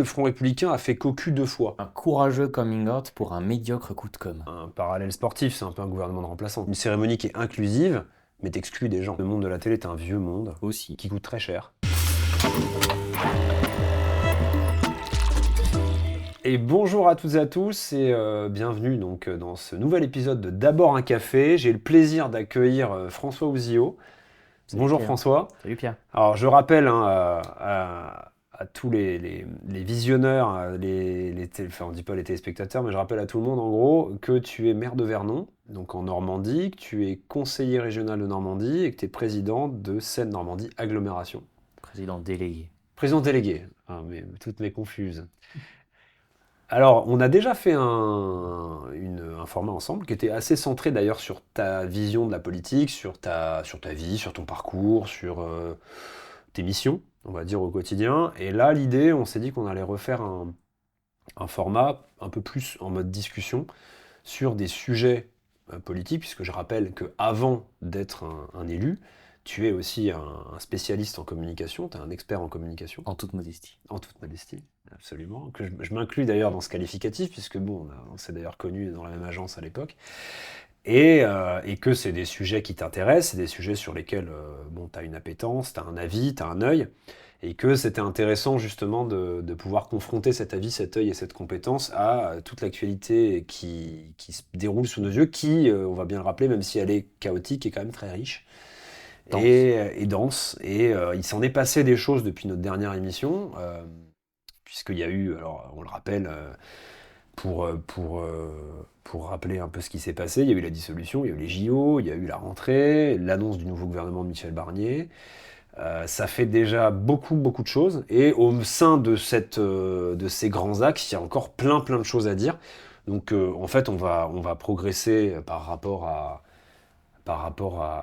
Le Front Républicain a fait cocu 2 fois. Un courageux coming out pour un médiocre coup de com'. Un parallèle sportif, c'est un peu un gouvernement de remplaçants. Une cérémonie qui est inclusive, mais t'exclus des gens. Le monde de la télé est un vieux monde Aussi. qui coûte très cher. Et bonjour à toutes et à tous et bienvenue donc dans ce nouvel épisode de D'abord un café. J'ai le plaisir d'accueillir François Ouzillot. Salut Bonjour Pierre. François. Salut Pierre. Alors je rappelle à tous les visionneurs, enfin on dit pas les téléspectateurs, mais je rappelle à tout le monde en gros que tu es maire de Vernon, donc en Normandie, que tu es conseiller régional de Normandie et que tu es président de Seine-Normandie Agglomération. Président délégué. Président délégué, ah, mais toutes mes confuses. Alors, on a déjà fait un format ensemble qui était assez centré d'ailleurs sur ta vision de la politique, sur ta vie, sur ton parcours, sur tes missions, on va dire, au quotidien. Et là, l'idée, on s'est dit qu'on allait refaire un format un peu plus en mode discussion sur des sujets politiques, puisque je rappelle qu'avant d'être un élu, tu es aussi un spécialiste en communication, tu es un expert en communication. En toute modestie. En toute modestie, absolument. Que je m'inclus d'ailleurs dans ce qualificatif, puisque bon, on s'est d'ailleurs connus dans la même agence à l'époque. Et que c'est des sujets qui t'intéressent, c'est des sujets sur lesquels bon, tu as une appétence, tu as un avis, tu as un œil, et que c'était intéressant justement de pouvoir confronter cet avis, cet œil et cette compétence à toute l'actualité qui se déroule sous nos yeux, qui, on va bien le rappeler, même si elle est chaotique, est quand même très riche Dense. et dense. Et il s'en est passé des choses depuis notre dernière émission, puisqu'il y a eu, alors on le rappelle, pour rappeler un peu ce qui s'est passé, il y a eu la dissolution, il y a eu les JO, il y a eu la rentrée, l'annonce du nouveau gouvernement de Michel Barnier. Ça fait déjà beaucoup, beaucoup de choses. Et au sein de ces grands axes, il y a encore plein, plein de choses à dire. Donc en fait, on va progresser par rapport à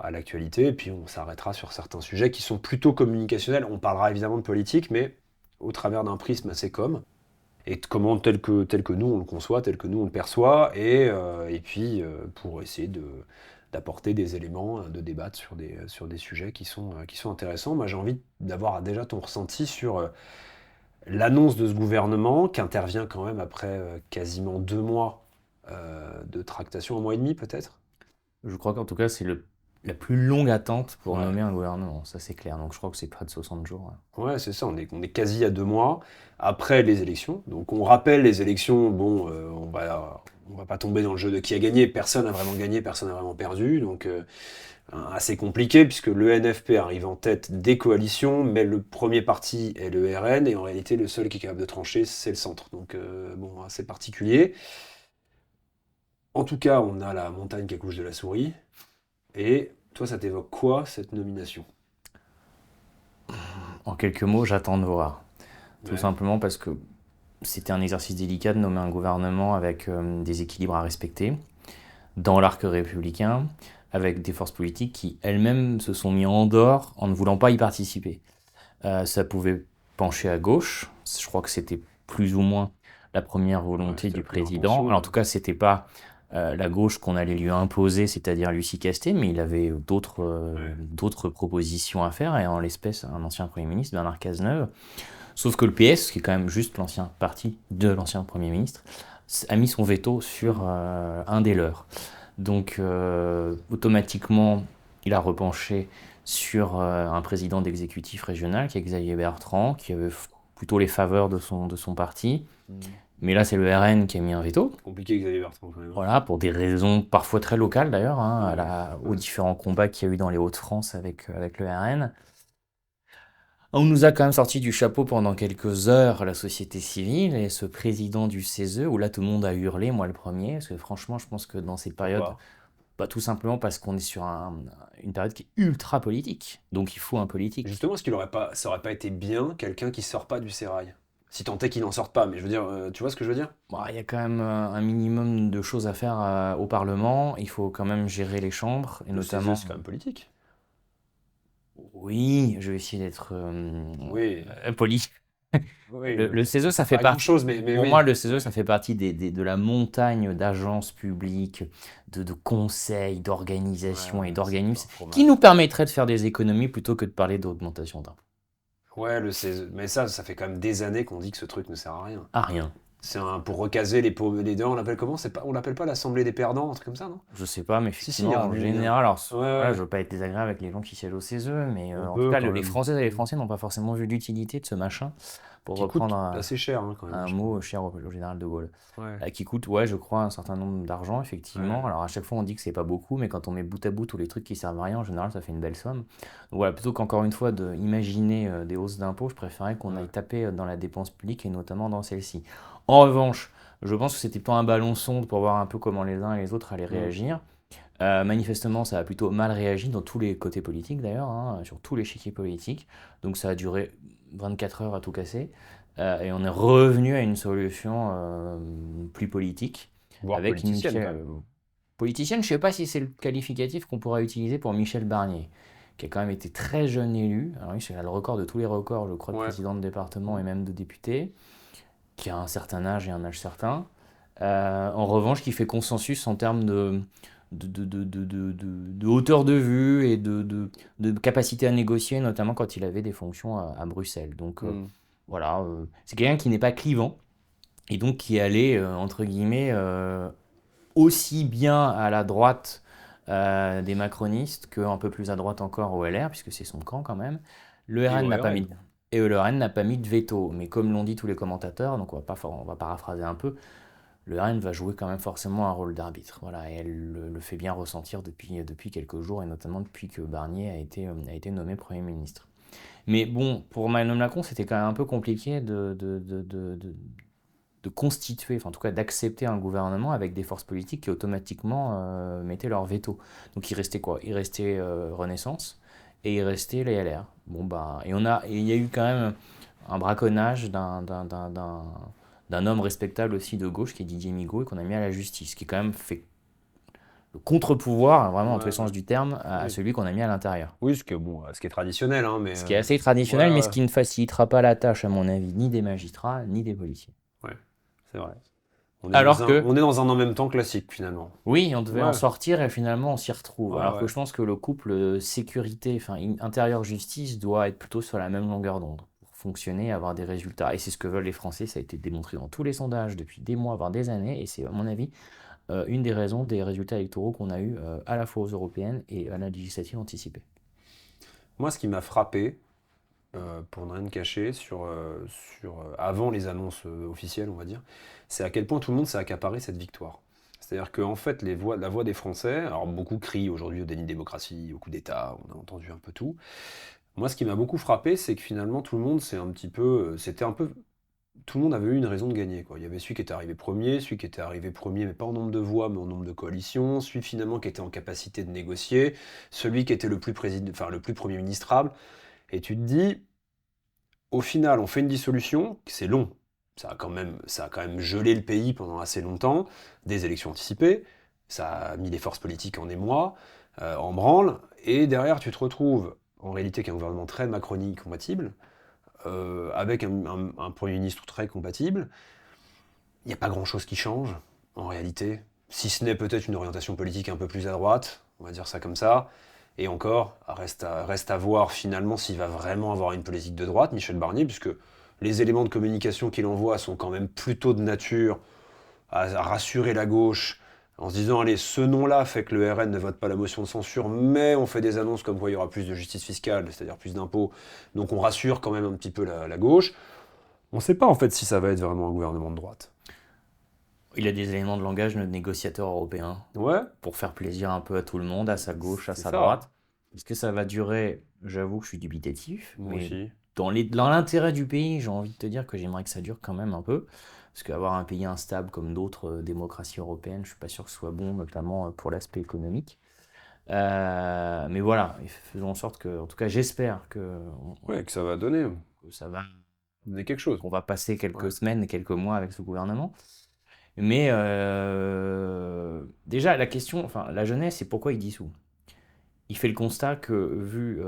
l'actualité, et puis on s'arrêtera sur certains sujets qui sont plutôt communicationnels. On parlera évidemment de politique, mais au travers d'un prisme assez et de comment tel que nous on le conçoit, tel que nous on le perçoit, et puis pour essayer d'apporter des éléments de débat sur des sujets qui sont intéressants. Moi j'ai envie d'avoir déjà ton ressenti sur l'annonce de ce gouvernement qui intervient quand même après quasiment 2 mois de tractation, 1 mois et demi peut-être. Je crois qu'en tout cas, c'est la plus longue attente pour Ouais. nommer un gouvernement. Ça, c'est clair. Donc, je crois que c'est près de 60 jours. Ouais, c'est ça, on est quasi à 2 mois après les élections. Donc on rappelle les élections, bon, on va pas tomber dans le jeu de qui a gagné. Personne n'a vraiment gagné, personne n'a vraiment perdu. Donc assez compliqué puisque le NFP arrive en tête des coalitions, mais le premier parti est le RN et en réalité le seul qui est capable de trancher, c'est le centre. Donc bon, assez particulier. En tout cas, on a la montagne qui accouche de la souris. Et toi, ça t'évoque quoi cette nomination? En quelques mots, j'attends de voir. Tout Ouais. simplement parce que c'était un exercice délicat de nommer un gouvernement avec des équilibres à respecter dans l'arc républicain, avec des forces politiques qui elles-mêmes se sont mis en dehors en ne voulant pas y participer. Ça pouvait pencher à gauche. Je crois que c'était plus ou moins la première Ouais, volonté c'était du la première président. intention, Alors, en ouais. tout cas, c'était pas la gauche qu'on allait lui imposer, c'est-à-dire Lucie Castet, mais il avait Ouais. d'autres propositions à faire, et en l'espèce, un ancien Premier ministre, Bernard Cazeneuve. Sauf que le PS, qui est quand même juste l'ancien parti de l'ancien Premier ministre, a mis son veto sur un des leurs. Donc, automatiquement, il a repenché sur un président d'exécutif régional, qui est Xavier Bertrand, qui avait plutôt les faveurs de son parti. Mais là, c'est le RN qui a mis un veto. Compliqué Xavier Bertrand quand même. Voilà, pour des raisons parfois très locales d'ailleurs, hein, aux Ouais. différents combats qu'il y a eu dans les Hauts-de-France avec le RN. On nous a quand même sorti du chapeau pendant quelques heures la société civile et ce président du CESE, où là tout le monde a hurlé, moi le premier, parce que franchement, je pense que dans ces périodes, Pourquoi? bah, tout simplement parce qu'on est sur une période qui est ultra politique. Donc il faut un politique. Justement, est-ce ça aurait pas été bien quelqu'un qui sort pas du sérail? Si tant est qu'il n'en sorte pas, mais je veux dire, tu vois ce que je veux dire? Bon, il y a quand même un minimum de choses à faire au Parlement. Il faut quand même gérer les chambres, et Le CESE, notamment. c'est quand même politique. Oui, je vais essayer d'être Oui, poli. oui, Le CESE, ça fait pas partie. grand-chose, mais Pour moi, oui. le CESE, ça Ouais. fait partie de la montagne d'agences publiques, de conseils, Ouais, d'organisations et ouais, c'est un peu un d'organismes qui nous fromage. permettraient de faire des économies plutôt que de parler d'augmentation d'impôts. Ouais, mais ça fait quand même des années qu'on dit que ce truc ne sert à rien. Ah, rien. C'est pour recaser les deux, on l'appelle comment? On l'appelle pas l'assemblée des perdants, un truc comme ça, non? Je sais pas, mais Si, si, il y a effectivement, un, en il y a un- général, alors, Ouais, voilà, je ouais, veux pas être désagréable avec les gens qui siègent au CESE, mais on en tout peut cas, quand les même. Françaises et les Français n'ont pas forcément vu l'utilité de ce machin, pour Qui coûte reprendre un, assez cher, hein, quand même, un je trouve. mot cher au général de Gaulle. Ouais, Qui coûte, ouais, je crois, un certain nombre d'argent, effectivement. ouais, Alors, à chaque fois, on dit que c'est pas beaucoup, mais quand on met bout à bout tous les trucs qui servent à rien, en général, ça fait une belle somme. Donc voilà, plutôt qu'encore une fois d'imaginer des hausses d'impôts, je préférais qu'on aille ouais. taper dans la dépense publique et notamment dans celle-ci. En revanche, je pense que c'était plutôt un ballon sonde pour voir un peu comment les uns et les autres allaient Mm. réagir. Manifestement, ça a plutôt mal réagi dans tous les côtés politiques d'ailleurs, hein, sur tous les chiquiers politiques. Donc ça a duré 24 heures à tout casser. Et on est revenu à une solution plus politique Voire avec politicienne, quand Michel. même. Politicienne, je ne sais pas si c'est le qualificatif qu'on pourrait utiliser pour Michel Barnier, qui a quand même été très jeune élu. Alors oui, il a le record de tous les records, je crois, de Ouais. président de département et même de député, qui a un certain âge et un âge certain. En revanche, qui fait consensus en termes de hauteur de vue et de capacité à négocier, notamment quand il avait des fonctions à Bruxelles. Donc Mm. voilà, c'est quelqu'un qui n'est pas clivant et donc qui allait, entre guillemets, aussi bien à la droite des macronistes qu'un peu plus à droite encore au LR, puisque c'est son camp quand même. Le Et RN au n'a pas mis RN. de... Et le RN n'a pas mis de veto, mais comme l'ont dit tous les commentateurs, donc on va paraphraser un peu, le RN va jouer quand même forcément un rôle d'arbitre. Voilà, et elle le fait bien ressentir depuis quelques jours, et notamment depuis que Barnier a été nommé Premier ministre. Mais bon, pour Emmanuel Macron, c'était quand même un peu compliqué de constituer, enfin en tout cas d'accepter un gouvernement avec des forces politiques qui automatiquement mettaient leur veto. Donc il restait quoi? Il restait Renaissance et il restait les LR. Bon bah, et il y a eu quand même un braconnage d'un homme respectable aussi de gauche qui est Didier Migaud et qu'on a mis à la justice, qui quand même fait le contre-pouvoir, vraiment en tous Ouais, les sens ouais. du terme, à Oui. celui qu'on a mis à l'intérieur. Oui, ce qui est traditionnel, hein, mais Ce qui est assez ouais, traditionnel, mais ce ouais, qui ne facilitera pas la tâche, à mon avis, ni des magistrats, ni des policiers. ouais, c'est vrai. Alors que, On est dans un en même temps classique, finalement. oui, on devait en Ouais, sortir et finalement on s'y retrouve. ouais, Alors que ouais. je pense que le couple sécurité, enfin intérieur-justice doit être plutôt sur la même longueur d'onde pour fonctionner et avoir des résultats. Et c'est ce que veulent les Français, ça a été démontré dans tous les sondages depuis des mois, voire des années. Et c'est à mon avis une des raisons des résultats électoraux qu'on a eu à la fois aux européennes et à la législative anticipée. Moi, ce qui m'a frappé, pour ne rien cacher, avant les annonces officielles, on va dire, c'est à quel point tout le monde s'est accaparé cette victoire. C'est-à-dire qu'en fait, la voix des Français, alors beaucoup crient aujourd'hui au déni de démocratie, au coup d'État, on a entendu un peu tout. Moi, ce qui m'a beaucoup frappé, c'est que finalement, tout le monde, c'était un peu, tout le monde avait eu une raison de gagner, quoi. Il y avait celui qui était arrivé premier, celui qui était arrivé premier, mais pas en nombre de voix, mais en nombre de coalitions, celui finalement qui était en capacité de négocier, celui qui était le plus président, enfin, le plus premier ministrable. Et tu te dis, au final, on fait une dissolution, c'est long. Ça a quand même gelé le pays pendant assez longtemps, des élections anticipées, ça a mis les forces politiques en émoi, en branle, et derrière tu te retrouves en réalité qu'un gouvernement très Macronie compatible, avec un Premier ministre très compatible. Il n'y a pas grand-chose qui change, en réalité, si ce n'est peut-être une orientation politique un peu plus à droite, on va dire ça comme ça. Et encore, reste à voir finalement s'il va vraiment avoir une politique de droite, Michel Barnier, puisque les éléments de communication qu'il envoie sont quand même plutôt de nature à rassurer la gauche, en se disant, allez, ce nom-là fait que le RN ne vote pas la motion de censure, mais on fait des annonces comme quoi il y aura plus de justice fiscale, c'est-à-dire plus d'impôts, donc on rassure quand même un petit peu la gauche. On ne sait pas en fait si ça va être vraiment un gouvernement de droite. Il a des éléments de langage de négociateur européen Ouais, pour faire plaisir un peu à tout le monde, à sa gauche, à c'est sa ça. droite. Est-ce que ça va durer? J'avoue que je suis dubitatif, Moi mais aussi. dans l'intérêt du pays, j'ai envie de te dire que j'aimerais que ça dure quand même un peu. Parce qu'avoir un pays instable comme d'autres démocraties européennes, je suis pas sûr que ce soit bon, notamment pour l'aspect économique. Mais voilà, faisons en sorte que, en tout cas, j'espère Ouais, que ça va donner, que ça va, donner quelque chose. qu'on va passer quelques Ouais. semaines, quelques mois avec ce gouvernement. Mais déjà, la question, enfin, la jeunesse, c'est pourquoi il dissout. Il fait le constat que, vu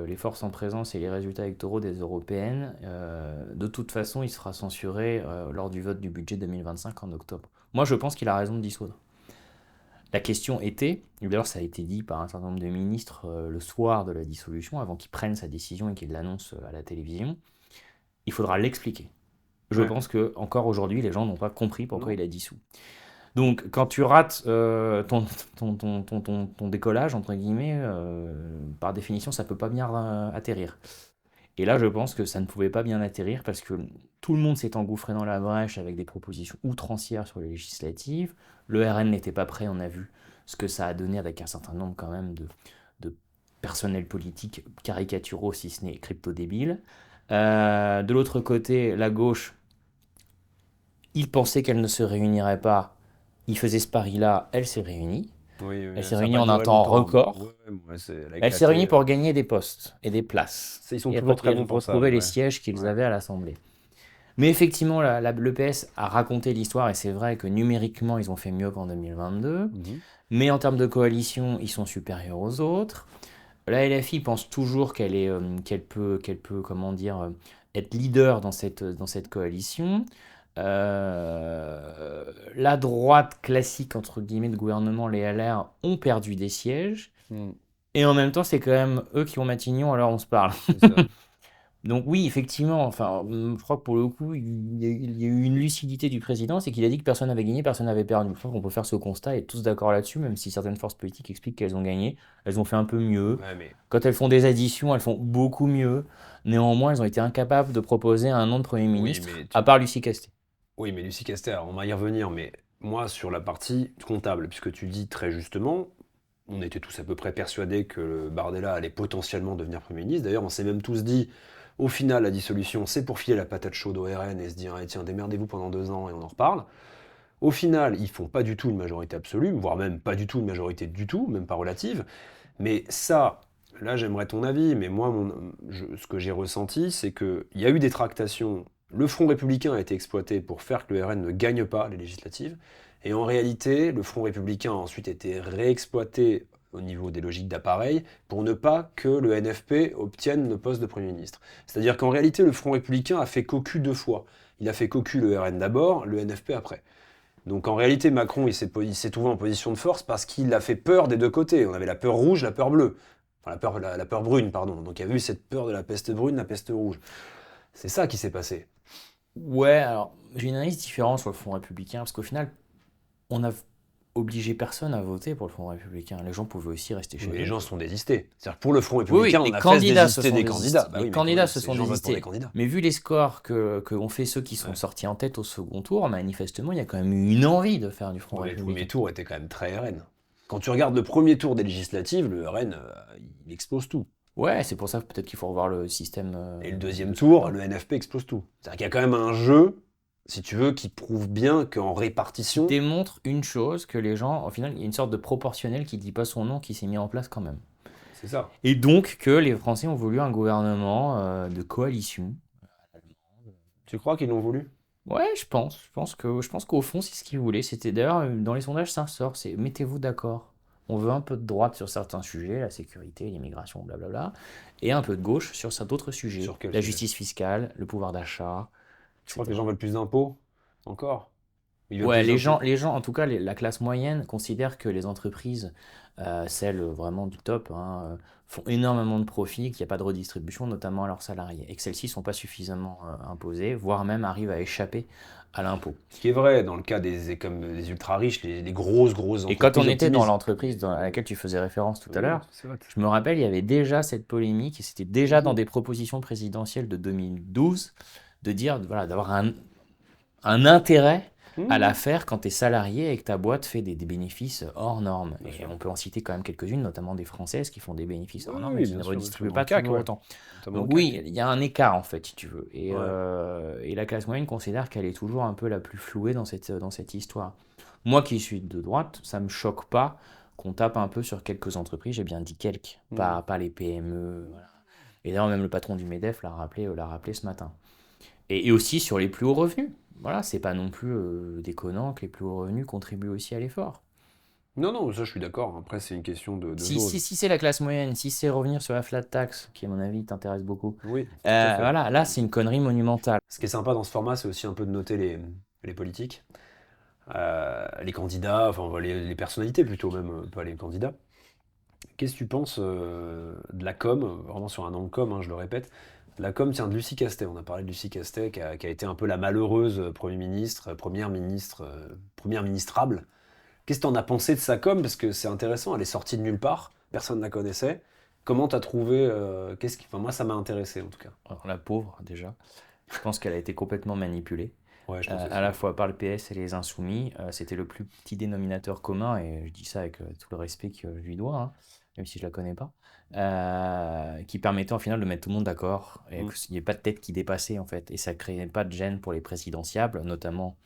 les forces en présence et les résultats électoraux des européennes, de toute façon, il sera censuré lors du vote du budget 2025 en octobre. Moi, je pense qu'il a raison de dissoudre. La question était, et d'ailleurs ça a été dit par un certain nombre de ministres le soir de la dissolution, avant qu'il prenne sa décision et qu'il l'annonce à la télévision, il faudra l'expliquer. Je Ouais. pense que encore aujourd'hui, les gens n'ont pas compris pourquoi Non. il a dissous. Donc, quand tu rates ton décollage, entre guillemets, par définition, ça peut pas bien atterrir. Et là, je pense que ça ne pouvait pas bien atterrir parce que tout le monde s'est engouffré dans la brèche avec des propositions outrancières sur les législatives. Le RN n'était pas prêt, on a vu ce que ça a donné avec un certain nombre quand même de personnels politiques caricaturaux, si ce n'est crypto-débiles. De l'autre côté, la gauche, ils pensaient qu'elle ne se réunirait pas. Ils faisaient ce pari-là, elle s'est réunie. Oui, Elle oui, s'est ça n'a réunie pas en un duré temps longtemps. record. Elle a Elle s'est réunie éclaté. pour gagner des postes et des places. Ils sont Et toujours très bons pour ça. retrouver les Ouais. sièges qu'ils Ouais. avaient à l'Assemblée. Mais effectivement, le PS a raconté l'histoire et c'est vrai que numériquement, ils ont fait mieux qu'en 2022. Mhm. Mais en termes de coalition, ils sont supérieurs aux autres. La LFI pense toujours qu'elle peut, comment dire, être leader dans cette coalition. La droite classique, entre guillemets, de gouvernement, les LR, ont perdu des sièges. Mm. Et en même temps, c'est quand même eux qui ont Matignon, alors on se parle. C'est ça. Donc oui, effectivement, enfin, je crois que pour le coup, il y a eu une lucidité du président, c'est qu'il a dit que personne n'avait gagné, personne n'avait perdu. Je crois qu'on peut faire ce constat et être tous d'accord là-dessus, même si certaines forces politiques expliquent qu'elles ont gagné. Elles ont fait un peu mieux. Ouais, mais Quand elles font des additions, elles font beaucoup mieux. Néanmoins, elles ont été incapables de proposer un nom de Premier oui, ministre, à part Lucie Castet. oui, mais Lucie Castel, on va y revenir, mais moi sur la partie comptable, puisque tu dis très justement, on était tous à peu près persuadés que le Bardella allait potentiellement devenir Premier ministre. D'ailleurs, on s'est même tous dit, au final, la dissolution, c'est pour filer la patate chaude au RN et se dire, eh, tiens, démerdez-vous pendant 2 ans et on en reparle. Au final, ils font pas du tout une majorité absolue, voire même pas du tout une majorité du tout, même pas relative. Mais ça, là, j'aimerais ton avis, mais moi, ce que j'ai ressenti, c'est qu'il y a eu des tractations. Le Front républicain a été exploité pour faire que le RN ne gagne pas les législatives. Et en réalité, le Front républicain a ensuite été réexploité au niveau des logiques d'appareil pour ne pas que le NFP obtienne le poste de Premier ministre. C'est-à-dire qu'en réalité, le Front républicain a fait cocu 2 fois. Il a fait cocu le RN d'abord, le NFP après. Donc en réalité, Macron, il s'est trouvé en position de force parce qu'il a fait peur des deux côtés. On avait la peur rouge, la peur bleue. Enfin, la peur brune, pardon. Donc il y avait eu cette peur de la peste brune, la peste rouge. C'est ça qui s'est passé. Ouais, alors j'ai une analyse différente sur le Front républicain, parce qu'au final, on n'a obligé personne à voter pour le Front républicain. Les gens pouvaient aussi rester chez Mais les eux. gens se sont désistés. C'est-à-dire que pour le Front Oui, oui, républicain, les on a fait se candidats se désister sont des désistés. candidats. Bah Les oui, mais candidats se ces sont gens votent pour des désistés. candidats. Mais vu les scores que ont fait ceux qui sont Ouais. sortis en tête au second tour, manifestement, il y a quand même eu une envie de faire du Front Bon, les républicain. premiers tours étaient quand même très RN. Quand tu regardes le premier tour des législatives, le RN, il explose tout. Ouais, c'est pour ça peut-être qu'il faut revoir le système Et le deuxième de tour, scrutin. le NFP explose tout. C'est-à-dire qu'il y a quand même un jeu, si tu veux, qui prouve bien qu'en Qui répartition, démontre une chose, que les gens, au final, il y a une sorte de proportionnel qui dit pas son nom qui s'est mis en place quand même. c'est ça. Et donc que les Français ont voulu un gouvernement de coalition. Tu crois qu'ils l'ont voulu? Ouais, je pense. Je pense qu'au fond, c'est ce qu'ils voulaient. C'était d'ailleurs, dans les sondages, ça ressort. C'est mettez-vous d'accord. On veut un peu de droite sur certains sujets, la sécurité, l'immigration, blablabla, et un peu de gauche sur d'autres sujets. Sur quel La sujet? justice fiscale, le pouvoir d'achat, Tu crois que les etc. gens veulent plus d'impôts? Encore? Ils veulent Ouais, plus d'impôts? les gens, en tout cas, la classe moyenne considère que les entreprises, celles vraiment du top, hein, font énormément de profits, qu'il n'y a pas de redistribution, notamment à leurs salariés, et que celles-ci ne sont pas suffisamment imposées, voire même arrivent à échapper à l'impôt. Ce qui est vrai dans le cas comme des ultra riches, les grosses Et quand entreprises on était dans optimisent. l'entreprise à laquelle tu faisais référence tout à Oui, l'heure, c'est vrai. je me rappelle, il y avait déjà cette polémique, et c'était déjà dans Mhm. des propositions présidentielles de 2012, de dire, voilà, d'avoir un intérêt à la Mhm. faire quand tu es salarié et que ta boîte fait des bénéfices hors normes. Bien Et sûr. on peut en citer quand même quelques-unes, notamment des Françaises qui font des bénéfices hors Oui, normes et oui, qui ne bien sûr, redistribuent dans le pas CAC, toujours ouais. autant. Notamment Donc le CAC. oui, il y a un écart en fait, si tu veux. Ouais. Et la classe moyenne considère qu'elle est toujours un peu la plus flouée dans cette histoire. Moi qui suis de droite, ça me choque pas qu'on tape un peu sur quelques entreprises, j'ai bien dit quelques, Mhm. pas les PME. Voilà. Et d'ailleurs, même le patron du MEDEF l'a rappelé ce matin. Et aussi sur les plus hauts revenus. Voilà, c'est pas non plus déconnant que les plus hauts revenus contribuent aussi à l'effort. Non, non, ça je suis d'accord. Après, c'est une question de jauge. Si c'est la classe moyenne, si c'est revenir sur la flat tax, qui à mon avis t'intéresse beaucoup, Oui, tout à fait. voilà, là c'est une connerie monumentale. Ce qui est sympa dans ce format, c'est aussi un peu de noter les politiques. les candidats, enfin les personnalités plutôt même, pas les candidats. Qu'est-ce que tu penses de la com, vraiment sur un angle com, hein, je le répète, la com tient de Lucie Castet. On a parlé de Lucie Castet qui a été un peu la malheureuse Premier ministre, Première ministre, Première ministrable. Qu'est-ce que tu en as pensé de sa com? Parce que c'est intéressant, elle est sortie de nulle part, personne ne la connaissait. Comment t'as trouvé enfin, moi, ça m'a intéressé en tout cas. Alors, la pauvre, déjà. Je pense qu'elle a été complètement manipulée, Ouais, je pense à aussi. la fois par le PS et les Insoumis. C'était le plus petit dénominateur commun, et je dis ça avec tout le respect que je lui dois, hein, même si je la connais pas, qui permettait en final de mettre tout le monde d'accord et Mm. qu'il n'y ait pas de tête qui dépassait en fait. Et ça créait pas de gêne pour les présidentiables, notamment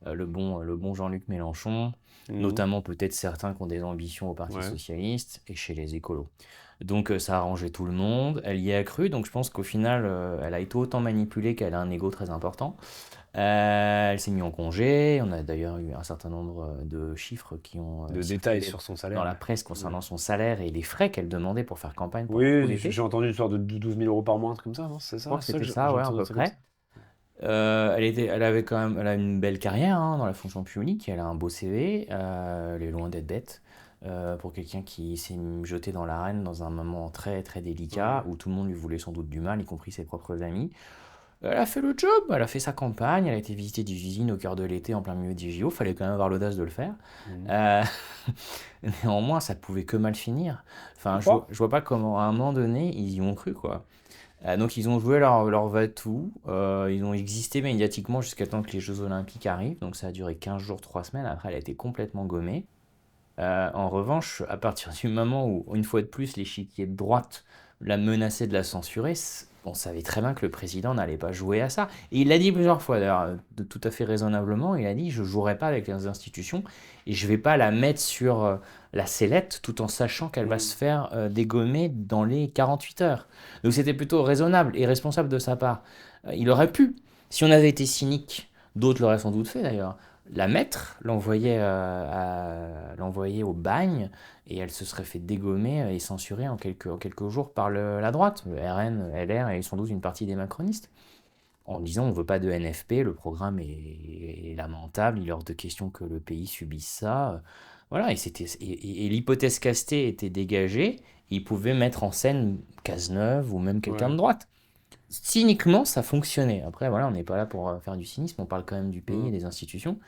le bon Jean-Luc Mélenchon, Mhm. notamment peut-être certains qui ont des ambitions au Parti Ouais. socialiste et chez les écolos. Donc ça a arrangé tout le monde, elle y est accrue, donc je pense qu'au final, elle a été autant manipulée qu'elle a un ego très important. Elle s'est mise en congé, on a d'ailleurs eu un certain nombre de chiffres qui ont De détails circulé sur son salaire, dans la ouais. presse Mm. concernant son salaire et les frais qu'elle demandait pour faire campagne pendant tout Oui, l'été. j'ai entendu une histoire de 12 000 euros par mois, un truc comme ça, non? C'est Je crois ça? que C'est ça c'était que ça, j'ai ouais, à entendu un peu truc comme ça. près. Elle avait quand même, elle a une belle carrière hein, dans la fonction publique, elle a un beau CV, elle est loin d'être bête. Pour quelqu'un qui s'est jeté dans l'arène dans un moment très très délicat Ouais. où tout le monde lui voulait sans doute du mal, y compris ses propres amis. Elle a fait le job, elle a fait sa campagne, elle a été visiter des usines au cœur de l'été en plein milieu des JO, fallait quand même avoir l'audace de le faire. Mhm. Euh, Néanmoins, ça pouvait que mal finir. Tu Enfin, crois? je vois pas comment à un moment donné ils y ont cru quoi. Donc ils ont joué leur va-tout, ils ont existé médiatiquement jusqu'à temps que les Jeux Olympiques arrivent, donc ça a duré 15 jours, 3 semaines, après elle a été complètement gommée. En revanche, à partir du moment où, une fois de plus, l'échiquier de droite la menaçait de la censurer, on savait très bien que le président n'allait pas jouer à ça. Et il l'a dit plusieurs fois, d'ailleurs, tout à fait raisonnablement, il a dit, je ne jouerai pas avec les institutions et je ne vais pas la mettre sur la sellette tout en sachant qu'elle va Mhm. se faire dégommer dans les 48 heures. Donc c'était plutôt raisonnable et responsable de sa part. Il aurait pu, si on avait été cynique, d'autres l'auraient sans doute fait d'ailleurs, la mettre, l'envoyer au bagne, et elle se serait fait dégommer et censurer en quelques jours par la droite, le RN, LR et sans doute une partie des macronistes. En disant on ne veut pas de NFP, le programme est lamentable, il est hors de question que le pays subisse ça. Voilà, et l'hypothèse Casté était dégagée, ils pouvaient mettre en scène Cazeneuve ou même quelqu'un de Ouais. droite. Cyniquement, ça fonctionnait. Après, voilà, on n'est pas là pour faire du cynisme, on parle quand même du pays et Mhm. des institutions.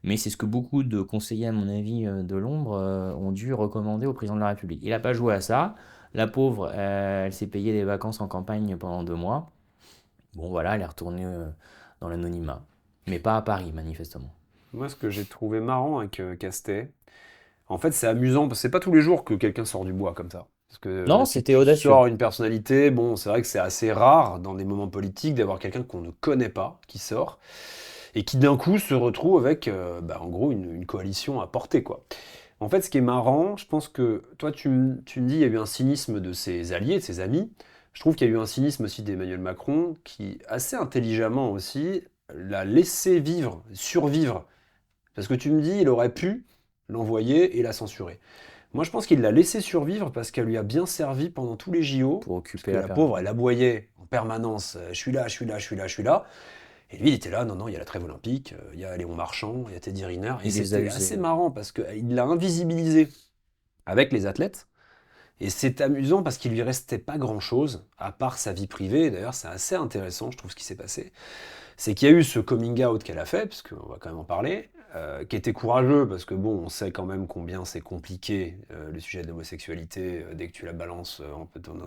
Mais c'est ce que beaucoup de conseillers, à mon avis, de l'ombre, ont dû recommander au président de la République. Il n'a pas joué à ça. La pauvre, elle s'est payée des vacances en campagne pendant 2 mois. Bon, voilà, elle est retournée dans l'anonymat. Mais pas à Paris, manifestement. Moi, ce que j'ai trouvé marrant avec Castet, en fait, c'est amusant, parce que c'est pas tous les jours que quelqu'un sort du bois comme ça. Parce que Non, si c'était tu audacieux. sors une personnalité, bon, c'est vrai que c'est assez rare dans des moments politiques d'avoir quelqu'un qu'on ne connaît pas qui sort et qui d'un coup se retrouve avec, en gros, une coalition à portée, quoi. En fait, ce qui est marrant, je pense que toi, tu me dis, il y a eu un cynisme de ses alliés, de ses amis. Je trouve qu'il y a eu un cynisme aussi d'Emmanuel Macron qui, assez intelligemment aussi, l'a laissé vivre, survivre. Parce que tu me dis, il aurait pu l'envoyer et la censurer. Moi, je pense qu'il l'a laissé survivre parce qu'elle lui a bien servi pendant tous les JO. Pour Parce occuper que la la pauvre, elle permanence. aboyait en permanence je suis là, je suis là, je suis là, je suis là. Et lui, il était là, non, non, il y a la trêve olympique, il y a Léon Marchand, il y a Teddy Riner. Et Il les a c'était usés. assez marrant parce qu'il l'a invisibilisé avec les athlètes. Et c'est amusant parce qu'il lui restait pas grand-chose, à part sa vie privée. D'ailleurs, c'est assez intéressant, je trouve, ce qui s'est passé. C'est qu'il y a eu ce coming out qu'elle a fait, parce qu'on va quand même en parler, qui était courageux, parce que bon, on sait quand même combien c'est compliqué le sujet de l'homosexualité, dès que tu la balances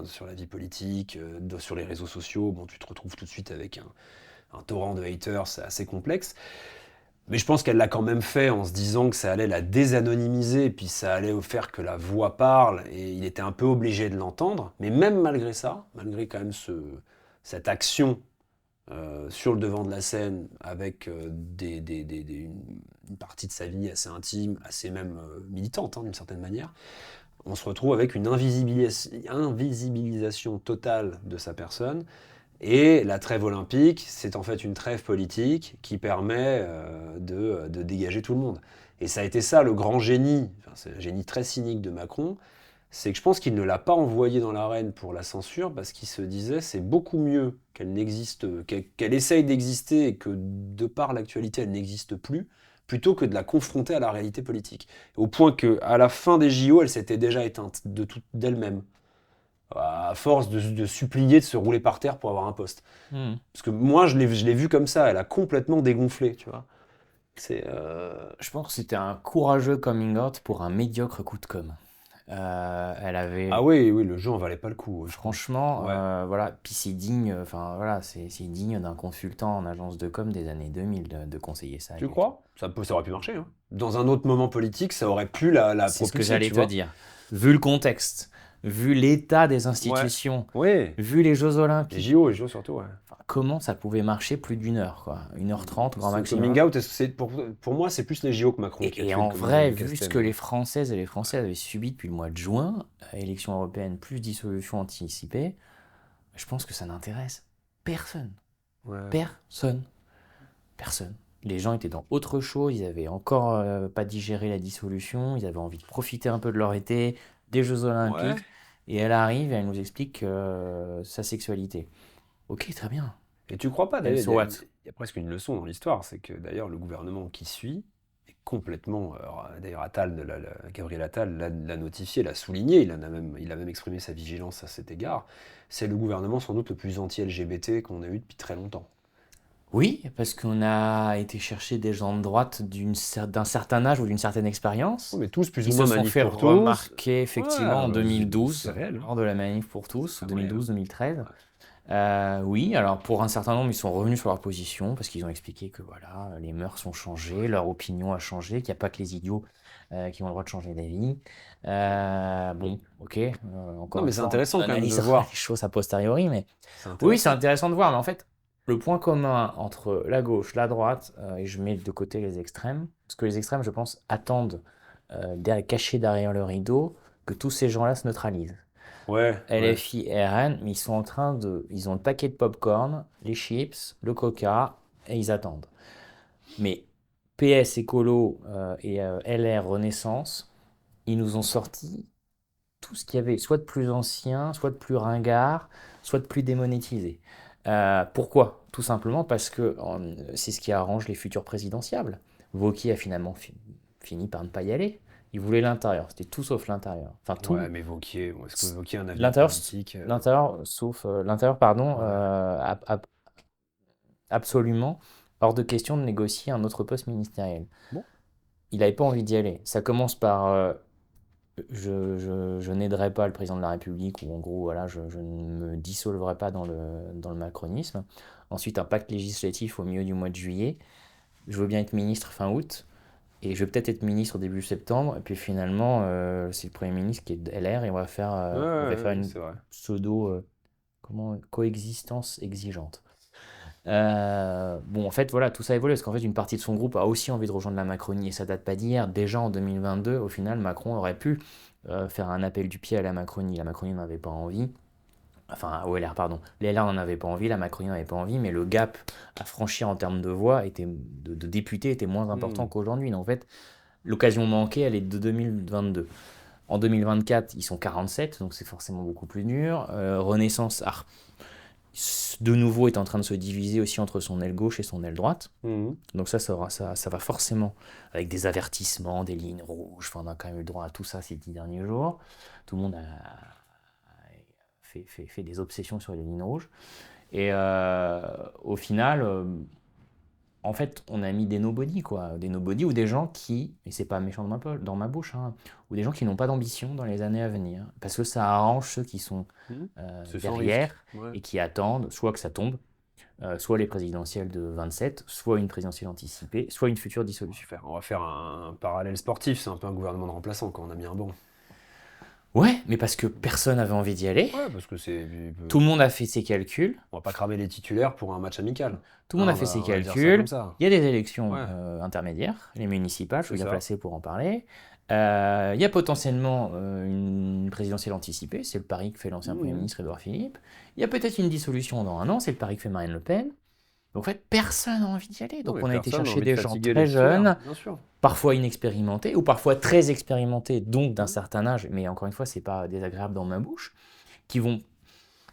sur la vie politique, sur les réseaux sociaux, bon, tu te retrouves tout de suite avec un torrent de haters, c'est assez complexe. Mais je pense qu'elle l'a quand même fait en se disant que ça allait la désanonymiser, et puis ça allait faire que la voix parle, et il était un peu obligé de l'entendre. Mais même malgré ça, malgré quand même cette action sur le devant de la scène avec une partie de sa vie assez intime, assez même militante d'une certaine manière, on se retrouve avec une invisibilisation totale de sa personne. Et la trêve olympique, c'est en fait une trêve politique qui permet de dégager tout le monde. Et ça a été ça le grand génie, enfin, c'est un génie très cynique de Macron, c'est que je pense qu'il ne l'a pas envoyée dans l'arène pour la censure parce qu'il se disait c'est beaucoup mieux qu'elle n'existe, qu'elle essaye d'exister et que de par l'actualité elle n'existe plus, plutôt que de la confronter à la réalité politique. Au point qu'à la fin des JO, elle s'était déjà éteinte d'elle-même, à force de supplier de se rouler par terre pour avoir un poste. Parce que moi, je l'ai vu comme ça, elle a complètement dégonflé, tu vois. Je pense que c'était un courageux coming out pour un médiocre coup de com'. Elle avait, Ah oui, oui, le jeu en valait pas le coup, je pense. franchement, Ouais. voilà, puis c'est digne, enfin voilà, c'est digne d'un consultant en agence de com des années 2000 de conseiller ça à Tu quelqu'un. crois? Ça aurait pu marcher, hein. Dans un autre moment politique, ça aurait pu la C'est ce que propulser, j'allais tu te vois. dire. Vu le contexte, vu l'état des Ouais. institutions, Oui. vu les Jeux Olympiques, Les JO surtout, ouais. enfin, comment ça pouvait marcher plus d'une heure, quoi? 1h30, grand Ce maximum. coming out, pour moi, c'est plus les JO que Macron qui a Et tué en le coming vrai, out de vu ce Castaing. que les Françaises et les Français avaient subi depuis le mois de juin, élection européenne plus dissolution anticipée, je pense que ça n'intéresse personne. Ouais. Personne. Personne. Les gens étaient dans autre chose, ils avaient encore pas digéré la dissolution, ils avaient envie de profiter un peu de leur été, des Jeux Olympiques, Ouais. et elle arrive et elle nous explique sa sexualité. Ok, très bien. Et tu crois pas, And d'ailleurs, so what? il y a presque une leçon dans l'histoire, c'est que d'ailleurs le gouvernement qui suit est complètement. D'ailleurs, Gabriel Attal l'a notifié, l'a souligné, il a même exprimé sa vigilance à cet égard. C'est le gouvernement sans doute le plus anti-LGBT qu'on a eu depuis très longtemps. Oui, parce qu'on a été chercher des gens de droite d'un certain âge ou d'une certaine expérience, Oh, mais tous plus qui ou se moins sont manif fait pour tous. remarquer effectivement Ouais, en bah, c'est 2012, réel, hein. lors de la manif pour tous, Ah ouais, hein. 2012-2013. Ouais. Oui, alors pour un certain nombre, ils sont revenus sur leur position parce qu'ils ont expliqué que voilà, les mœurs ont changé, leur opinion a changé, qu'il n'y a pas que les idiots qui ont le droit de changer d'avis. Bon, ok, Non, encore mais une c'est fois, intéressant on quand même de analysera voir. les choses a posteriori, mais C'est oui, c'est intéressant. intéressant de voir. Mais en fait, le point commun entre la gauche, la droite, et je mets de côté les extrêmes, parce que les extrêmes, je pense, attendent, cachés derrière le rideau, que tous ces gens-là se neutralisent. Ouais, ouais. LFI et RN, mais ils sont en train de. Ils ont le paquet de popcorn, les chips, le coca, et ils attendent. Mais PS, Écolo et LR Renaissance, ils nous ont sorti tout ce qu'il y avait, soit de plus ancien, soit de plus ringard, soit de plus démonétisé. Pourquoi? Tout simplement parce que c'est ce qui arrange les futurs présidentiables. Wauquiez a finalement fini par ne pas y aller. Il voulait l'intérieur, c'était tout sauf l'intérieur. Enfin, tout, Ouais, mais Wauquiez, est-ce que Wauquiez a un avenir l'intérieur, politique l'intérieur, pardon, Ouais. absolument hors de question de négocier un autre poste ministériel. Bon. Il n'avait pas envie d'y aller. Ça commence par je n'aiderai pas le président de la République, ou en gros, voilà, je ne me dissolverai pas dans le macronisme. Ensuite, un pacte législatif au milieu du mois de juillet. Je veux bien être ministre fin août, et je vais peut-être être ministre début septembre. Et puis finalement, c'est le Premier ministre qui est de LR, et Ouais, on va ouais, faire ouais, une c'est vrai. pseudo coexistence exigeante. Bon, en fait, voilà, tout ça évolue parce qu'en fait, une partie de son groupe a aussi envie de rejoindre la Macronie et ça date pas d'hier. Déjà en 2022, au final, Macron aurait pu faire un appel du pied à la Macronie. La Macronie n'en avait pas envie. Enfin, au LR, pardon. Les LR n'en avaient pas envie, la Macronie n'en avait pas envie, mais le gap à franchir en termes de voix, de députés, était moins important Hmm. qu'aujourd'hui. Donc, en fait, l'occasion manquée, elle est de 2022. En 2024, ils sont 47, donc c'est forcément beaucoup plus dur. Renaissance de nouveau est en train de se diviser aussi entre son aile gauche et son aile droite. Mhm. Donc ça va forcément avec des avertissements, des lignes rouges. Enfin, on a quand même eu le droit à tout ça ces 10 derniers jours. Tout le monde a fait des obsessions sur les lignes rouges. Et au final, en fait, on a mis des nobody, quoi. Des nobody ou des gens qui, et c'est pas méchant dans ma bouche, hein, ou des gens qui n'ont pas d'ambition dans les années à venir. Parce que ça arrange ceux qui sont Mhm. C'est sans derrière risque. Ouais. et qui attendent soit que ça tombe, soit les présidentielles de 27, soit une présidentielle anticipée, soit une future dissolution. On va faire un parallèle sportif, c'est un peu un gouvernement de remplaçants quand on a mis un banc. Ouais, mais parce que personne n'avait envie d'y aller. Ouais, parce que Tout le monde a fait ses calculs. on va pas cramer les titulaires pour un match amical. Tout le monde Hein, a fait ses on va dire ça comme calculs. ça. Il y a des élections Ouais, intermédiaires, les municipales, je c'est suis bien ça. placé pour en parler. Il y a potentiellement une présidentielle anticipée, c'est le pari que fait l'ancien Premier Mhm. ministre Édouard Philippe. Il y a peut-être une dissolution dans un an, c'est le pari que fait Marine Le Pen. Donc en fait, personne n'a envie d'y aller. Non, Donc mais on a été personne n'a chercher envie de des gens fatiguer les très titulaires, jeunes, bien sûr. parfois inexpérimentés, ou parfois très expérimentés, donc d'un Mhm. certain âge, mais encore une fois, c'est pas désagréable dans ma bouche, qui vont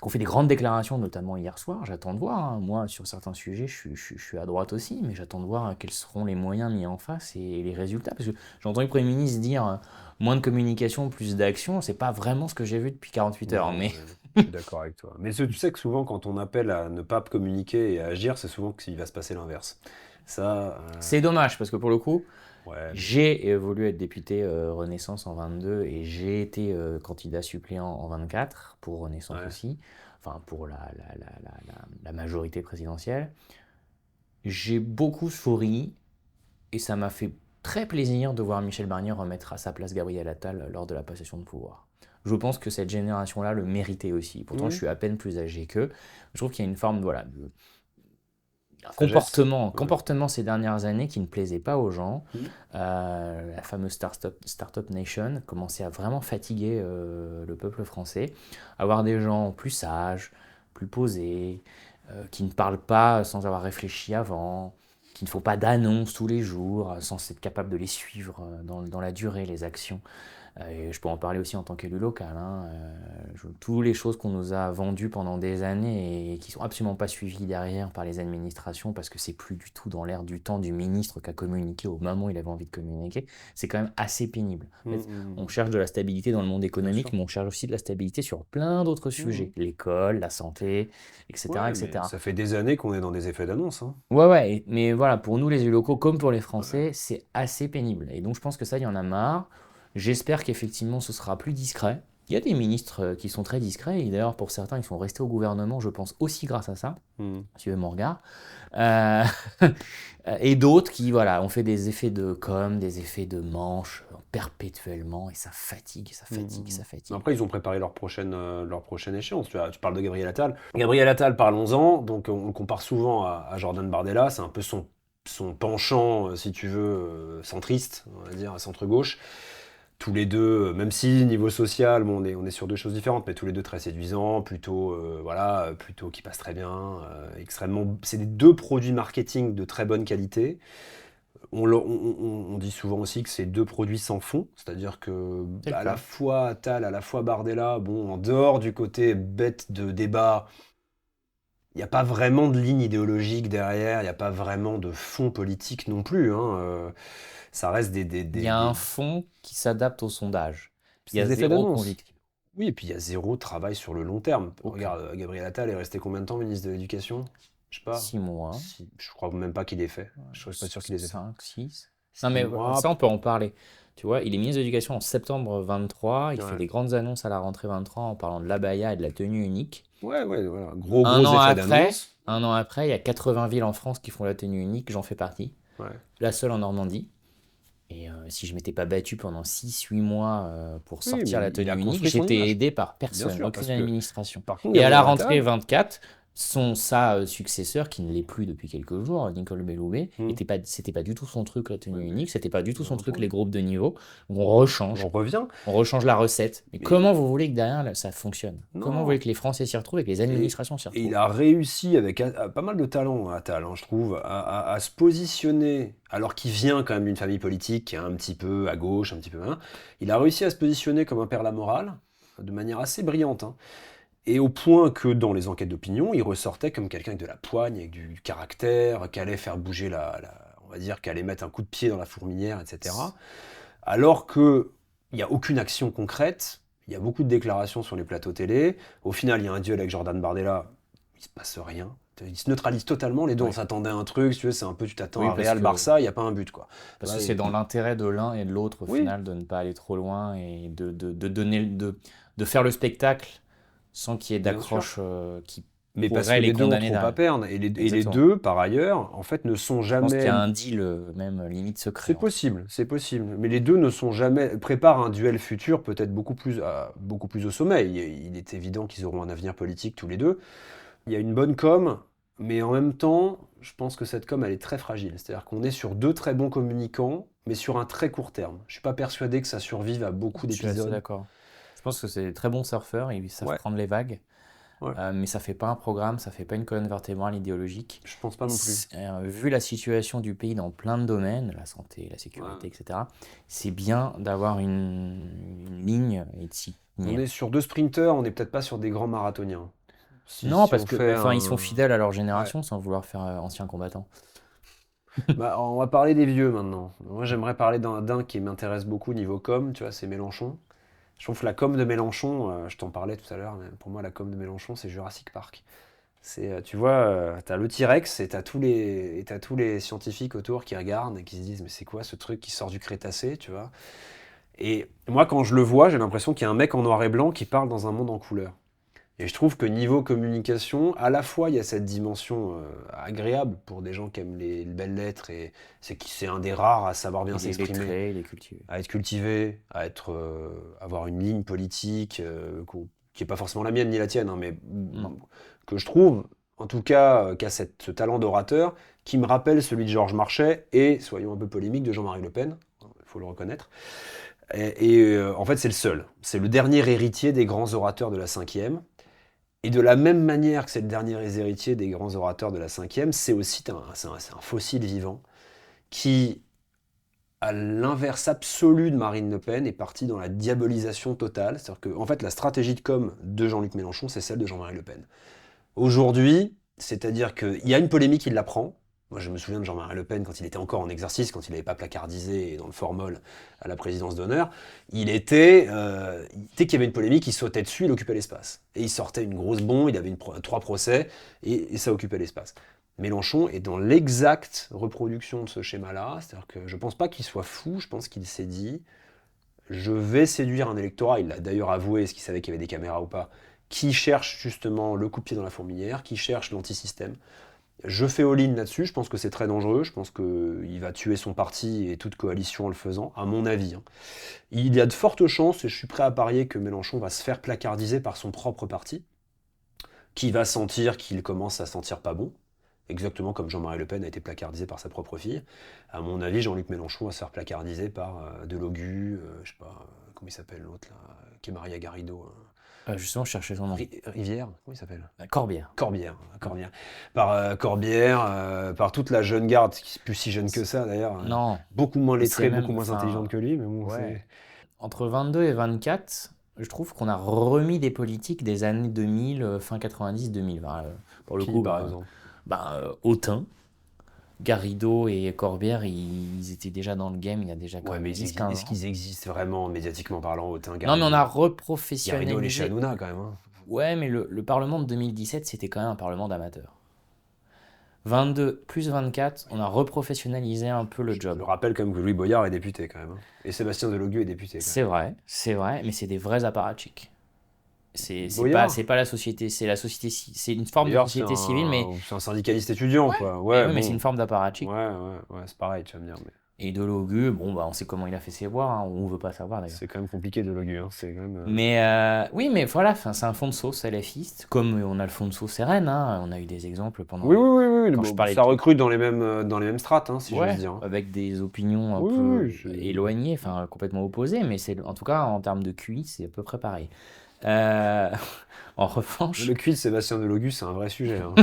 qu'on fait des grandes déclarations, notamment hier soir. J'attends de voir, hein. Moi, sur certains sujets, je suis à droite aussi, mais j'attends de voir quels seront les moyens mis en face et les résultats. Parce que j'ai entendu le Premier ministre dire moins de communication, plus d'action. C'est pas vraiment ce que j'ai vu depuis 48 heures. Non, Mais je suis d'accord avec toi. Mais tu sais que souvent, quand on appelle à ne pas communiquer et à agir, c'est souvent qu'il va se passer l'inverse. Ça, c'est dommage, parce que pour le coup, ouais, mais j'ai voulu être député Renaissance en 22 et j'ai été candidat suppléant en 24 pour Renaissance ouais. aussi, enfin pour la majorité présidentielle. J'ai beaucoup souri et ça m'a fait très plaisir de voir Michel Barnier remettre à sa place Gabriel Attal lors de la passation de pouvoir. Je pense que cette génération-là le méritait aussi. Pourtant, je Mmh. suis à peine plus âgé qu'eux. Je trouve qu'il y a une forme voilà, de Sagesse. Ouais. comportement ces dernières années qui ne plaisait pas aux gens. Mmh. La fameuse Startup Nation commençait à vraiment fatiguer le peuple français. Avoir des gens plus sages, plus posés, qui ne parlent pas sans avoir réfléchi avant, qui ne font pas d'annonces tous les jours, sans être capable de les suivre dans la durée, les actions. Et je peux en parler aussi en tant qu'élu local, hein. Toutes les choses qu'on nous a vendues pendant des années et qui sont absolument pas suivies derrière par les administrations parce que c'est plus du tout dans l'air du temps du ministre qui a communiqué au moment où il avait envie de communiquer, c'est quand même assez pénible. En Mmh, fait, mmh, on cherche de la stabilité dans le monde bien économique, sûr. mais on cherche aussi de la stabilité sur plein d'autres Mmh. sujets, l'école, la santé, etc., Ouais, mais etc. ça fait des années qu'on est dans des effets d'annonce, hein. Ouais, ouais, mais voilà, pour nous les élus locaux, comme pour les Ouais. Français, c'est assez pénible. Et donc je pense que ça, il y en a marre. J'espère qu'effectivement ce sera plus discret. Il y a des ministres qui sont très discrets, et d'ailleurs pour certains, ils sont restés au gouvernement, je pense aussi grâce à ça, Mmh. suivez mon regard. Euh, et d'autres qui, voilà, ont fait des effets de com, des effets de manche perpétuellement, et ça fatigue, ça Mmh, fatigue, mmh. ça Mmh. fatigue. Après, ils ont préparé leur prochaine échéance. Tu parles de Gabriel Attal. Gabriel Attal, parlons-en. Donc, on le compare souvent à Jordan Bardella. C'est un peu son penchant, si tu veux, centriste, on va dire, centre-gauche. Tous les deux, même si niveau social, bon, on est sur deux choses différentes, mais tous les deux très séduisants, plutôt, voilà, plutôt qui passent très bien, extrêmement. C'est des deux produits marketing de très bonne qualité. On dit souvent aussi que c'est deux produits sans fond, c'est-à-dire que C'est le à la cas. fois Attal, à la fois Bardella, bon, en dehors du côté bête de débat, il n'y a pas vraiment de ligne idéologique derrière, il n'y a pas vraiment de fond politique non plus, hein, ça reste Il y a un fond qui s'adapte au sondage. Il y c'est a des effets zéro d'annonce. conviction. Oui, et puis il y a zéro travail sur le long terme. Aucun. Regarde, Gabriel Attal est resté combien de temps ministre de l'Éducation? Je sais pas. 6 mois. Je crois même pas qu'il ait fait. Je suis pas sûr qu'il ait fait. 5, 6. Non, 6 mais mois. ça, on peut en parler. Tu vois, il est ministre de l'Éducation en septembre 23. Il fait Ouais. des grandes annonces à la rentrée 23 en parlant de l'abaya et de la tenue unique. Ouais, ouais, voilà. Gros, Un gros an effets après, d'annonce. un an après, il y a 80 villes en France qui font la tenue unique. J'en fais partie. Ouais. La seule en Normandie. Et si je m'étais pas battu pendant 6, 8 mois pour Oui, sortir mais la il a tenue unique, construit son j'étais image. aidé par Bien personne, sûr, aucune parce que, administration. par contre, Et à la Gabriel rentrée Attal, 24, sa successeur, qui ne l'est plus depuis quelques jours, Nicole Belloubet, hmm, c'était pas du tout son truc la ouais, tenue mais unique, c'était pas du tout bien son truc les entendu. groupes de niveau. Donc On revient. on rechange la recette. Mais Mais comment vous voulez que derrière ça fonctionne? Comment vous voulez non. que les Français s'y retrouvent et que les Et, administrations s'y et il retrouvent? a réussi avec pas mal de talent, Attal, hein, je trouve, à se positionner, alors qu'il vient quand même d'une famille politique qui est un petit peu à gauche, un petit peu. Hein, il a réussi à se positionner comme un père la morale, de manière assez brillante. Hein. Et au point que dans les enquêtes d'opinion, il ressortait comme quelqu'un avec de la poigne, avec du caractère, qui allait faire bouger on va dire, qui allait mettre un coup de pied dans la fourmilière, etc. Alors que il n'y a aucune action concrète, il y a beaucoup de déclarations sur les plateaux télé. Au final, il y a un duel avec Jordan Bardella, il se passe rien. Ils se neutralisent totalement, les deux, on Oui. s'attendait à un truc, si tu veux, c'est un peu, tu t'attends Oui, à Real Barça, il n'y a pas un but, quoi. parce Là, que c'est dans l'intérêt de l'un et de l'autre au oui, final de ne pas aller trop loin et de faire le spectacle sans qu'il y ait bien sûr. d'accroche qui Mais parce que pourrait les les deux ont condamner trop à derrière. perdre, et les Exactement. deux, par ailleurs, en fait, ne sont Je pense qu'il y jamais. a un deal même limite secret C'est entre eux. possible, c'est possible. Mais les deux ne sont jamais. Préparent un duel futur, peut-être beaucoup plus au sommet. Il est évident qu'ils auront un avenir politique tous les deux. Il y a une bonne com, mais en même temps, je pense que cette com, elle est très fragile. C'est-à-dire qu'on est sur deux très bons communicants, mais sur un très court terme. Je suis pas persuadé que ça survive à beaucoup Je suis assez d'épisodes. d'accord. Je pense que c'est des très bons surfeurs, ils savent Ouais, prendre les vagues, ouais. mais ça fait pas un programme, ça fait pas une colonne vertébrale idéologique. Je pense pas non plus. Vu la situation du pays dans plein de domaines, la santé, la Ouais. sécurité, etc., c'est bien d'avoir une ligne et de s'y On tenir. est sur deux sprinteurs, on n'est peut-être pas sur des grands marathoniens. Non, si parce on que, fait enfin, ils sont un... fidèles à leur Ouais. génération sans vouloir faire ancien combattant. Bah, on va parler des vieux maintenant. Moi, j'aimerais parler d'un qui m'intéresse beaucoup niveau com, tu vois, c'est Mélenchon. Je trouve que la com de Mélenchon, je t'en parlais tout à l'heure, mais pour moi, la com de Mélenchon, c'est Jurassic Park. Tu vois, t'as le T-Rex et t'as tous les scientifiques autour qui regardent et qui se disent, mais c'est quoi ce truc qui sort du Crétacé, tu vois? Et moi, quand je le vois, j'ai l'impression qu'il y a un mec en noir et blanc qui parle dans un monde en couleur. Et je trouve que niveau communication, à la fois il y a cette dimension agréable pour des gens qui aiment les belles lettres et c'est un des rares à savoir bien Il est s'exprimer, lettré, il est cultivé. à être cultivé, avoir une ligne politique qui est pas forcément la mienne ni la tienne, hein, mais Non. que je trouve, en tout cas, qui a ce talent d'orateur qui me rappelle celui de Georges Marchais et, soyons un peu polémiques, de Jean-Marie Le Pen, il faut le reconnaître. En fait, c'est le seul. C'est le dernier héritier des grands orateurs de la cinquième. Et de la même manière que c'est le dernier héritier des grands orateurs de la cinquième, c'est aussi c'est un fossile vivant qui, à l'inverse absolu de Marine Le Pen, est parti dans la diabolisation totale. C'est-à-dire que, en fait, la stratégie de com de Jean-Luc Mélenchon, c'est celle de Jean-Marie Le Pen. Aujourd'hui, c'est-à-dire qu'il y a une polémique, il la prend. Moi, je me souviens de Jean-Marie Le Pen quand il était encore en exercice, quand il n'avait pas placardisé dans le formol à la présidence d'honneur. Dès qu'il y avait une polémique, il sautait dessus, il occupait l'espace. Et il sortait une grosse bombe, il avait trois procès, et ça occupait l'espace. Mélenchon est dans l'exacte reproduction de ce schéma-là. C'est-à-dire que je ne pense pas qu'il soit fou, je pense qu'il s'est dit je vais séduire un électorat, il l'a d'ailleurs avoué, est-ce qu'il savait qu'il y avait des caméras ou pas, qui cherche justement le coup de pied dans la fourmilière, qui cherche l'antisystème. Je fais all-in là-dessus, je pense que c'est très dangereux, je pense qu'il va tuer son parti et toute coalition en le faisant, à mon avis. Hein. Il y a de fortes chances, et je suis prêt à parier que Mélenchon va se faire placardiser par son propre parti, qui va sentir qu'il commence à sentir pas bon, exactement comme Jean-Marie Le Pen a été placardisé par sa propre fille. À mon avis, Jean-Luc Mélenchon va se faire placardiser par Delogu, je sais pas, comment il s'appelle l'autre là, qui est marié à Garrido. Justement, je cherchais son nom. Rivière, comment il s'appelle? Corbière. Corbière. Par Corbière, par toute la jeune garde, qui est plus si jeune que ça d'ailleurs, Non, beaucoup moins c'est lettrée, même, beaucoup moins enfin, intelligente que lui, mais bon, ouais. c'est... Entre 22 et 24, je trouve qu'on a remis des politiques des années 2000, fin 90-2020. Pour le Qui, coup, par exemple? Autain, Garrido et Corbière, ils étaient déjà dans le game il y a déjà quand Ouais, même mais 10-15 est-ce ans. qu'ils existent vraiment, médiatiquement parlant, autant Non, mais on a Garrido, les chez reprofessionnalisé. Hanouna, quand même, hein. Ouais, mais le Parlement de 2017, c'était quand même un Parlement d'amateurs. 22 plus 24, on a reprofessionnalisé un peu le Je job. rappelle quand même que Louis Boyard est député, quand même, hein. Et Sébastien Delogu est député, quand C'est vrai, mais c'est des vrais apparatchiks. même. C'est Boyard? pas la société, c'est une forme de Boyard, société civile, mais c'est un syndicaliste étudiant, ouais, quoi. Ouais, mais c'est une bon. forme d'apparatchik. Ouais, c'est pareil, tu vas me dire, mais Et de Logu, bon, bah, on sait comment il a fait ses voix, hein, on veut pas savoir d'ailleurs. c'est quand même compliqué Delogu, hein. C'est quand même... Mais oui, mais voilà, enfin, c'est un fond de sauce LFiste, comme on a le fond de sauce RN, hein, on a eu des exemples Oui, pendant. oui, oui, oui, Quand je bon, parlais ça de. recrute dans les mêmes strates, hein, si j'ose Ouais, dire, hein. avec des opinions un Oui, peu oui, éloignées, enfin complètement opposées, mais c'est en tout cas en termes de QI, c'est à peu près pareil. Euh, En revanche, le cul de Sébastien Delogu, c'est un vrai sujet, hein.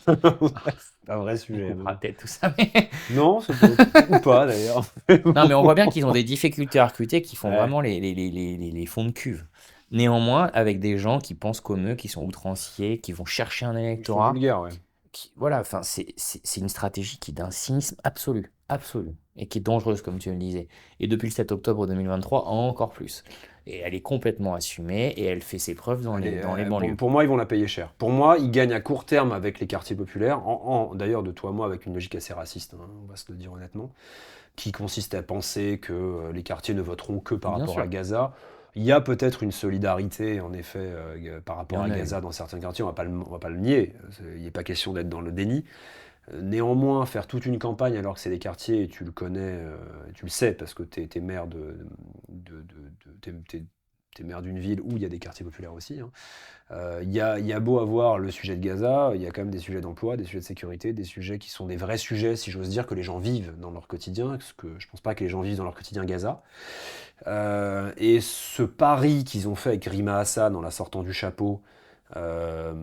C'est un vrai on sujet, coupera même. peut-être tout ça, mais. Non, c'est pas... ou pas, d'ailleurs. Non, mais on voit bien qu'ils ont des difficultés à recruter qui font Ouais, vraiment les fonds de cuve. Néanmoins, avec des gens qui pensent comme eux, qui sont outranciers, qui vont chercher un ils sont électorat, vulgaires, ouais. voilà, enfin, c'est une stratégie qui est d'un cynisme absolu, absolu, et qui est dangereuse, comme tu me le disais. Et depuis le 7 octobre 2023, encore plus. Et elle est complètement assumée, et elle fait ses preuves dans les banlieues. Pour moi, ils vont la payer cher. Pour moi, ils gagnent à court terme avec les quartiers populaires, d'ailleurs de toi à moi avec une logique assez raciste, hein, on va se le dire honnêtement, qui consiste à penser que les quartiers ne voteront que par Bien rapport à sûr, Gaza. Il y a peut-être une solidarité, en effet, par il y rapport à en a eu. Gaza dans certains quartiers, on va pas le nier, il n'est pas question d'être dans le déni. Néanmoins, faire toute une campagne alors que c'est des quartiers, et tu le connais, tu le sais, parce que tu es maire t'es maire d'une ville où il y a des quartiers populaires aussi, hein. Il y a beau avoir le sujet de Gaza, il y a quand même des sujets d'emploi, des sujets de sécurité, des sujets qui sont des vrais sujets, si j'ose dire, que les gens vivent dans leur quotidien, parce que je pense pas que les gens vivent dans leur quotidien Gaza. Et ce pari qu'ils ont fait avec Rima Hassan en la sortant du chapeau, euh,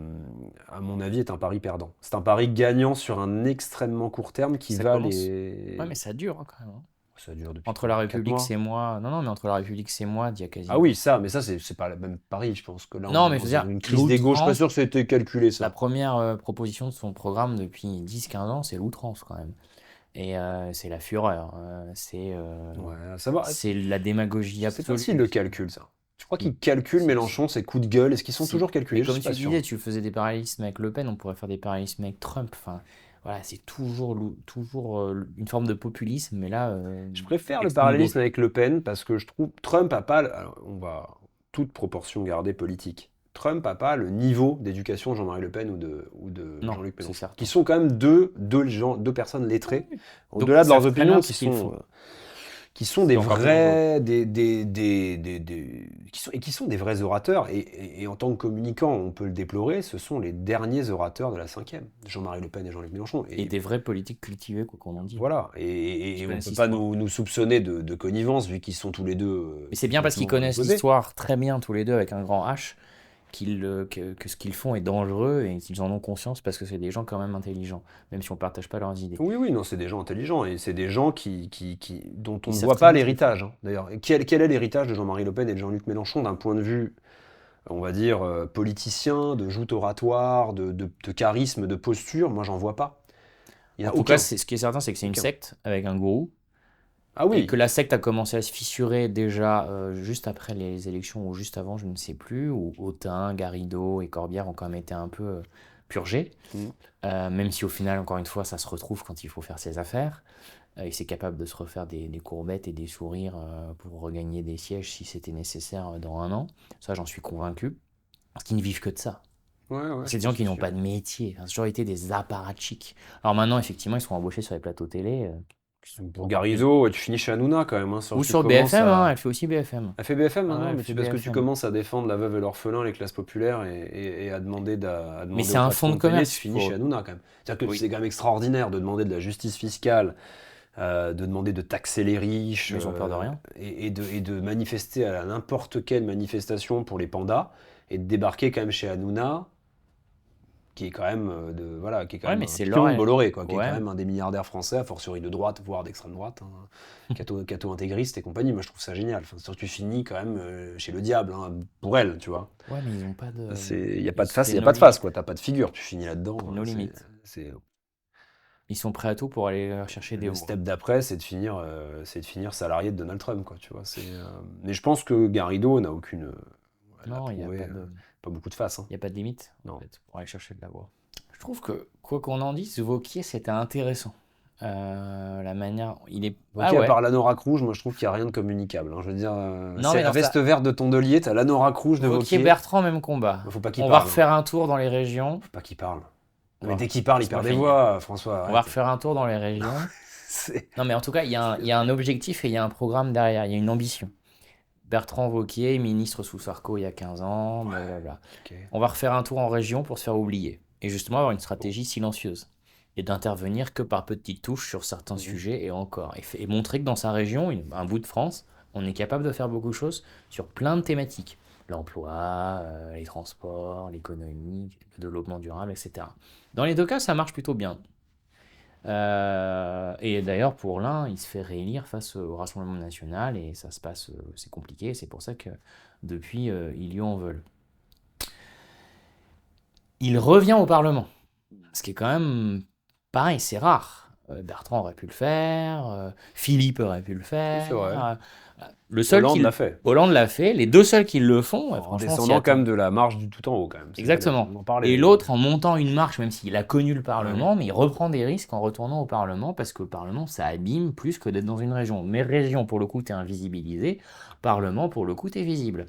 à mon avis, est un pari perdant. C'est un pari gagnant sur un extrêmement court terme qui Ça va commence. Ouais, les... mais ça dure hein, quand même, hein. Ça dure depuis Entre la 4 République, mois. c'est moi. Non, non, mais entre la République, c'est moi, d'il y a Ah quasiment. oui, ça, mais ça, c'est pas même Paris, je pense que là, on Non, est mais je dans veux dire, une crise d'ego. Je suis pas l'outrance, sûr que ça ait été calculé, la ça. première proposition de son programme depuis 10-15 ans, c'est l'outrance quand même. Et c'est la fureur. Ouais, à savoir, C'est la démagogie je sais pas s'ils le absolue. calculent, ça. Je crois Il- qu'ils calculent c'est- c'est- Mélenchon, ses coups de gueule. Est-ce qu'ils sont c'est- toujours Mais calculés? Je comme suis pas tu sûr. disais, tu faisais des parallélismes avec Le Pen, on pourrait faire des parallélismes avec Trump. Enfin, voilà, c'est toujours une forme de populisme, mais là, Je préfère le extrême parallélisme gauche. avec Le Pen parce que je trouve Trump a pas, alors, on va toute proportion garder politique. Trump a pas le niveau d'éducation de Jean-Marie Le Pen ou de Non, Jean-Luc c'est Mélenchon, qui certain. sont quand même deux personnes lettrées, Oui. Donc au-delà ils de leurs savent très bien opinions ce qu'ils font. qui sont des C'est encore plus dangereux. vrais, qui sont des vrais orateurs. Et en tant que communicant, on peut le déplorer, ce sont les derniers orateurs de la cinquième, Jean-Marie Le Pen et Jean-Luc Mélenchon. Et Et des vraies politiques cultivées, quoi qu'on en dise. voilà, Qui et on ne connaissent peut pas l'histoire. nous soupçonner de connivence vu qu'ils sont tous les deux Mais c'est bien parce qu'ils complètement connaissent opposés. l'histoire très bien tous les deux avec un grand H que ce qu'ils font est dangereux et qu'ils en ont conscience parce que c'est des gens quand même intelligents, même si on ne partage pas leurs idées. Oui, oui, non, c'est des gens intelligents et c'est des gens dont on Ils ne savent voit très pas bien ce qu'ils font. l'héritage, hein, d'ailleurs. Et quel est l'héritage de Jean-Marie Le Pen et de Jean-Luc Mélenchon d'un point de vue, on va dire, politicien, de joute oratoire, de charisme, de posture? Moi, j'en vois pas. Il n'y en En a tout cas, aucun. ce qui est certain, c'est que c'est une Aucun. secte avec un gourou Ah et que oui, la secte a commencé à se fissurer déjà juste après les élections ou juste avant, je ne sais plus, où Autain, Garrido et Corbière ont quand même été un peu purgés. mm, Même si au final, encore une fois, ça se retrouve quand il faut faire ses affaires. Et c'est capable de se refaire des courbettes et des sourires pour regagner des sièges si c'était nécessaire dans un an. Ça, j'en suis convaincu. Parce qu'ils ne vivent que de ça. ouais, ouais, C'est je des gens pense qui n'ont aussi, pas ouais. de métier. Ça a toujours été des apparatchiks. Alors maintenant, effectivement, ils sont embauchés sur les plateaux télé, qui sont Pour encore plus. Garrido, ouais, tu finis chez Hanouna quand même, hein, Ou tu sur commences BFM, hein, à... elle fait aussi BFM. Elle fait BFM Ah ouais, maintenant, elle mais fait parce que tu BFM. commences à défendre la veuve et l'orphelin, les classes populaires, et à demander, à Mais demander c'est au un fonds patron de de télé, tu commerce. finis chez Hanouna quand même. C'est-à-dire que Oui. c'est quand même extraordinaire de demander de la justice fiscale, de demander de taxer les riches, Mais ils ont peur de rien. et de manifester à n'importe quelle manifestation pour les pandas, et de débarquer quand même chez Hanouna, qui est quand même, voilà, qui est quand Ouais, même mais un c'est pion de leur. Bolloré, quoi, qui est quand Ouais. même un des milliardaires français, a fortiori de droite, voire d'extrême droite, hein, catho-intégriste et compagnie. Moi, je trouve ça génial. Enfin, surtout, tu finis quand même chez le diable, hein, pour elle, tu vois. Ouais, mais ils n'ont pas de. Il n'y a pas de face, C'est il n'y a nos pas de face, limites. quoi. T'as pas de figure, tu finis là-dedans. Nos limites. C'est... Ils sont prêts à tout pour aller chercher des Le voix. step d'après, c'est de finir salarié de Donald Trump, quoi, tu vois. Mais je pense que Garrido n'a aucune... elle a Non, il n'y a prouvé pas de. pas beaucoup de face, hein. Il n'y a pas de limite, en Non. fait, pour aller chercher de la voix. Je trouve que, quoi qu'on en dise, Wauquiez, c'était intéressant. La manière. Il est. Ok, Ah à ouais. part l'anorak rouge, moi je trouve qu'il n'y a rien de communicable, hein. Je veux dire, Non, c'est mais la dans veste ça. verte de Tondelier, t'as l'anorak rouge de Wauquiez. Wauquiez-Bertrand, même combat. Faut pas qu'il On va parle, hein. refaire un tour dans les régions. Faut pas qu'il parle. On Mais va- dès qu'il parle, il Laisse-moi perd des finir. voix, François. On va Arrête. refaire un tour dans les régions. C'est- Non, mais en tout cas, il y a un objectif et il y a un programme derrière. Il y a une ambition. Bertrand Wauquiez, ministre sous Sarko il y a 15 ans, blablabla. Ok. On va refaire un tour en région pour se faire oublier. Et justement avoir une stratégie silencieuse. Et d'intervenir que par petites touches sur certains Mhm. sujets et encore. Et montrer que dans sa région, un bout de France, on est capable de faire beaucoup de choses sur plein de thématiques. L'emploi, les transports, l'économie, le développement durable, etc. Dans les deux cas, ça marche plutôt bien. Et d'ailleurs, pour l'un, il se fait réélire face au Rassemblement national et ça se passe, c'est compliqué. C'est pour ça que depuis, ils lui en veulent. Il revient au Parlement, ce qui est quand même pareil, c'est rare. Bertrand aurait pu le faire, Philippe aurait pu le Oui, faire. c'est vrai. Le seul Hollande qui, l'a fait. Hollande l'a fait. Les deux seuls qui le font, En franchement, s'y descendant quand attend. même de la marche du tout en haut, quand même. Exactement. On en parlait. Et l'autre en montant une marche, même s'il a connu le Ouais. Parlement, mais il reprend des risques en retournant au Parlement parce que le Parlement, ça abîme plus que d'être dans une région. Mais région, pour le coup, t'es invisibilisé. Parlement, pour le coup, t'es visible.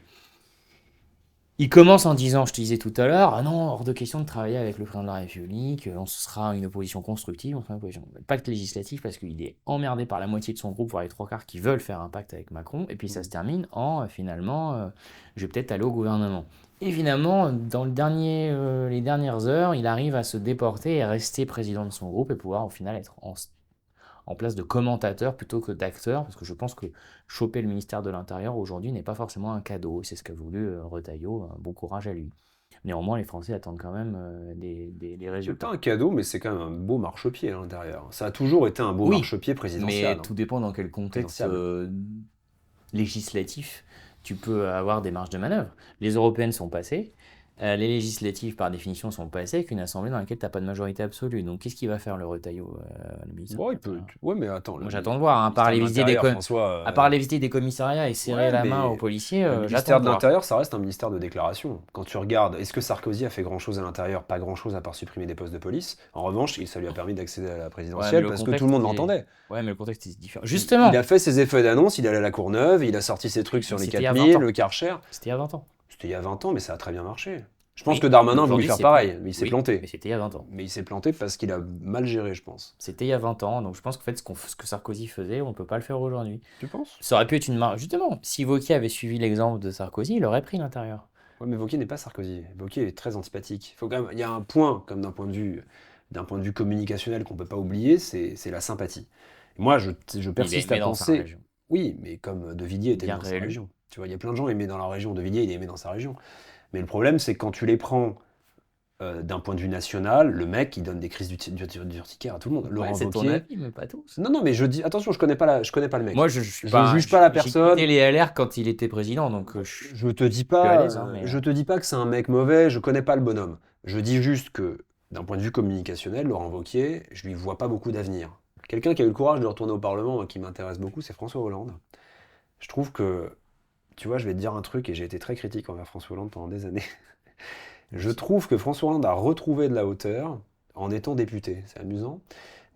Il commence en disant, je te disais tout à l'heure, ah non, hors de question de travailler avec le président de la République, on sera une opposition constructive, on sera une opposition. Pacte législatif parce qu'il est emmerdé par la moitié de son groupe, voire les trois quarts qui veulent faire un pacte avec Macron, et puis ça se termine en finalement, je vais peut-être aller au gouvernement. Et finalement, dans les dernières heures, il arrive à se déporter et rester président de son groupe et pouvoir au final être en place de commentateur plutôt que d'acteur, parce que je pense que choper le ministère de l'Intérieur aujourd'hui n'est pas forcément un cadeau, c'est ce qu'a voulu Retailleau, bon courage à lui. Néanmoins, les Français attendent quand même des C'est résultats. pas un cadeau, mais c'est quand même un beau marchepied à l'intérieur. Ça a toujours été un beau Oui, marchepied présidentiel, mais hein, tout dépend dans quel contexte présidentiable. législatif tu peux avoir des marges de manœuvre. Les européennes sont passées, les législatives par définition sont passées avec une assemblée dans laquelle tu n'as pas de majorité absolue. Donc qu'est-ce qu'il va faire le Retailleau, le ministre Bon, de il peut. l'Intérieur? Ouais, mais attends, Moi j'attends de voir, hein. ministère de l'Intérieur, François. À part les visiter des commissariats et serrer Ouais, la main aux mais policiers, le j'attends ministère de de voir. l'Intérieur, ça reste un ministère de déclaration. Quand tu regardes, est-ce que Sarkozy a fait grand-chose à l'intérieur? Pas grand-chose à part supprimer des postes de police. En revanche, ça lui a permis d'accéder à la Ouais, mais présidentielle parce que tout le monde l'entendait. Ouais, mais le contexte est différent. Il Justement, a fait ses effets d'annonce, il est allé à la Courneuve, il a sorti ses trucs sur les c'était il y a 20 4000, ans. le Karcher. C'était il y a 20 ans. C'était il y a 20 ans, mais ça a très bien marché. Je pense Oui, que mais Darmanin a voulu aujourd'hui faire c'est pareil, plus. mais il s'est Oui, mais planté. c'était il y a 20 ans. Mais il s'est planté parce qu'il a mal géré, je pense. C'était il y a 20 ans, donc je pense qu'en fait ce que Sarkozy faisait, on ne peut pas le faire aujourd'hui. Tu penses? Ça aurait pu être une marque. Justement, si Wauquiez avait suivi l'exemple de Sarkozy, il aurait pris l'intérieur. Ouais, mais Wauquiez n'est pas Sarkozy. Wauquiez est très antipathique. Faut quand même, il y a un point, comme d'un point de vue communicationnel qu'on peut pas oublier, c'est la sympathie. Et moi, je Il est persiste à aimé dans sa penser, région. oui, mais comme De Villiers est aimé Bien dans sa réélu. région. Tu vois, il y a plein de gens aimés dans la région. De Villiers, il est aimé dans sa région. Mais le problème, c'est que quand tu les prends d'un point de vue national, le mec, il donne des crises d'urticaire à tout le monde. Ouais, Laurent c'est ton Wauquiez. avis, mais pas tous. Non, non, mais je dis, attention, je connais pas le mec. Moi, je suis Je pas. juge pas la J'ai personne. quitté les LR quand il était président, donc je suis Je te dis à pas, l'aise, hein, mais. je te dis pas que c'est un mec mauvais, je connais pas le bonhomme. Je dis juste que, d'un point de vue communicationnel, Laurent Wauquiez, je lui vois pas beaucoup d'avenir. Quelqu'un qui a eu le courage de retourner au Parlement, moi, qui m'intéresse beaucoup, c'est François Hollande. Je trouve que, tu vois, je vais te dire un truc, et j'ai été très critique envers François Hollande pendant des années. Je trouve que François Hollande a retrouvé de la hauteur en étant député. C'est amusant.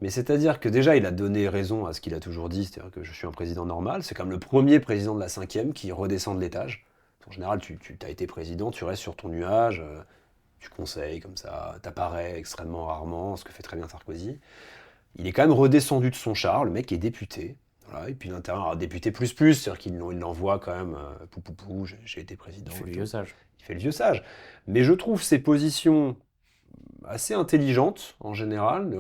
Mais c'est-à-dire que déjà, il a donné raison à ce qu'il a toujours dit, c'est-à-dire que je suis un président normal. C'est comme le premier président de la cinquième qui redescend de l'étage. En général, tu as été président, tu restes sur ton nuage, tu conseilles comme ça, t'apparais extrêmement rarement, ce que fait très bien Sarkozy. Il est quand même redescendu de son char, le mec est député. Voilà, et puis l'intérieur, alors, député plus, c'est-à-dire qu'il l'envoie quand même, pou pou pou, j'ai été président. Il fait et le tout. vieux sage. Il fait le vieux sage. Mais je trouve ses positions assez intelligentes en général.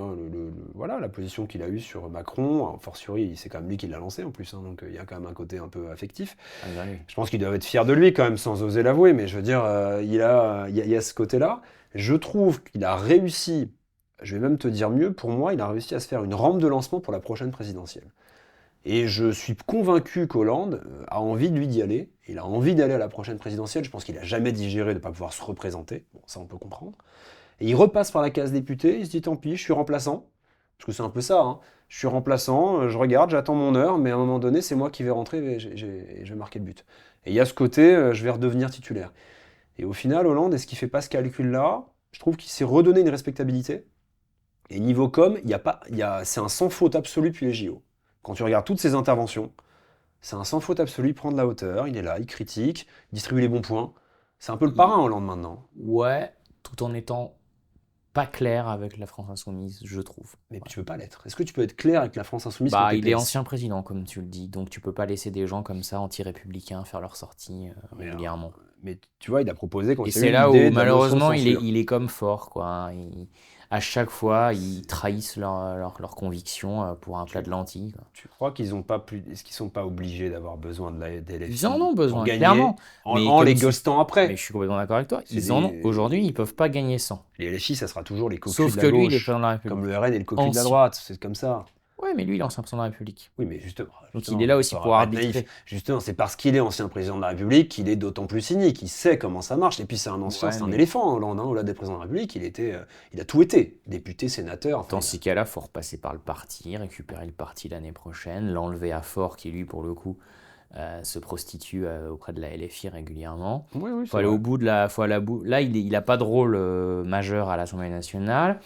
Voilà, la position qu'il a eue sur Macron, a fortiori, c'est quand même lui qui l'a lancé en plus, hein, donc il y a quand même un côté un peu affectif. Malgré lui. Je pense qu'il doit être fier de lui quand même, sans oser l'avouer, mais je veux dire, il y a ce côté-là. Je trouve qu'il a réussi, je vais même te dire mieux, pour moi, il a réussi à se faire une rampe de lancement pour la prochaine présidentielle. Et je suis convaincu qu'Hollande a envie de lui d'y aller. Il a envie d'aller à la prochaine présidentielle. Je pense qu'il a jamais digéré de ne pas pouvoir se représenter. Bon, ça, on peut comprendre. Et il repasse par la case député. Il se dit tant pis, je suis remplaçant. Parce que c'est un peu ça. Hein. Je suis remplaçant, je regarde, j'attends mon heure, mais à un moment donné, c'est moi qui vais rentrer et je vais marquer le but. Et il y a ce côté, je vais redevenir titulaire. Et au final, Hollande, est-ce qu'il fait pas ce calcul-là? Je trouve qu'il s'est redonné une respectabilité. Et niveau com, c'est un sans faute absolu depuis les JO. Quand tu regardes toutes ses interventions, c'est un sans faute absolu, il prend de la hauteur, il est là, il critique, il distribue les bons points. C'est un peu le parrain Hollande maintenant. Ouais, tout en étant pas clair avec la France Insoumise, je trouve. Mais Ouais. tu peux pas l'être. Est-ce que tu peux être clair avec la France Insoumise quand Bah, t'es il est PS? ancien président, comme tu le dis, donc tu peux pas laisser des gens comme ça, anti-républicains, faire leur sortie Mais alors, régulièrement. Mais tu vois, il a proposé quand Et il y a c'est eu là l'idée où de la motion de malheureusement censure. il est comme fort, quoi, hein. À chaque fois, ils trahissent leurs convictions pour un plat de lentilles, quoi. Tu crois qu'ils ont pas pu, est-ce qu'ils sont pas obligés d'avoir besoin de des Ils en LFI ont pour besoin, gagner clairement. Mais en les comme ghostant mais après? je suis complètement d'accord avec toi. C'est Ils en ont. des- Aujourd'hui, ils peuvent pas gagner sans. Les LFI, ça sera toujours les cocus Sauf de que la lui, il est gauche, président de la comme République. le RN et le cocu de la Ancien. droite, c'est comme ça. Ouais, mais lui, il est ancien président de la République. Oui, mais justement, Donc justement, il est là aussi faut pour pas être naïf. arbitrer. Justement, c'est parce qu'il est ancien président de la République qu'il est d'autant plus cynique. Il sait comment ça marche. Et puis c'est un ancien, Ouais, c'est un mais éléphant, Hollande. Hein. Au-delà des présidents de la République, il a tout été. Député, sénateur. Enfin, dans ces cas-là, faut repasser par le parti, récupérer le parti l'année prochaine, l'enlever à Fort, qui lui, pour le coup, se prostitue auprès de la LFI régulièrement. Oui, oui, Faut c'est aller vrai. au bout de la. Faut aller au bout. Là, il a pas de rôle majeur à l'Assemblée nationale.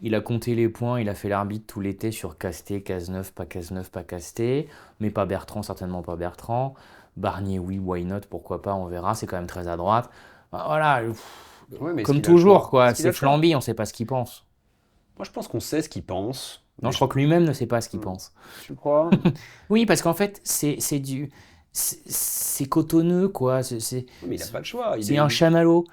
Il a compté les points, il a fait l'arbitre tout l'été sur Casté, Cazeneuve, pas Casté, mais pas Bertrand, certainement pas Bertrand. Barnier, oui, why not, pourquoi pas, on verra, c'est quand même très à droite. Voilà, Ouais, mais est-ce comme qu'il a le toujours, choix? quoi, Est-ce qu'il a c'est le choix? flambi, on sait pas ce qu'il pense. Moi, je pense qu'on sait ce qu'il pense. Non, Mais je crois que lui-même ne sait pas ce qu'il Hmm. pense. Tu crois? Oui, parce qu'en fait, c'est cotonneux, quoi. Oui, mais il n'a pas le choix. C'est un chamallow.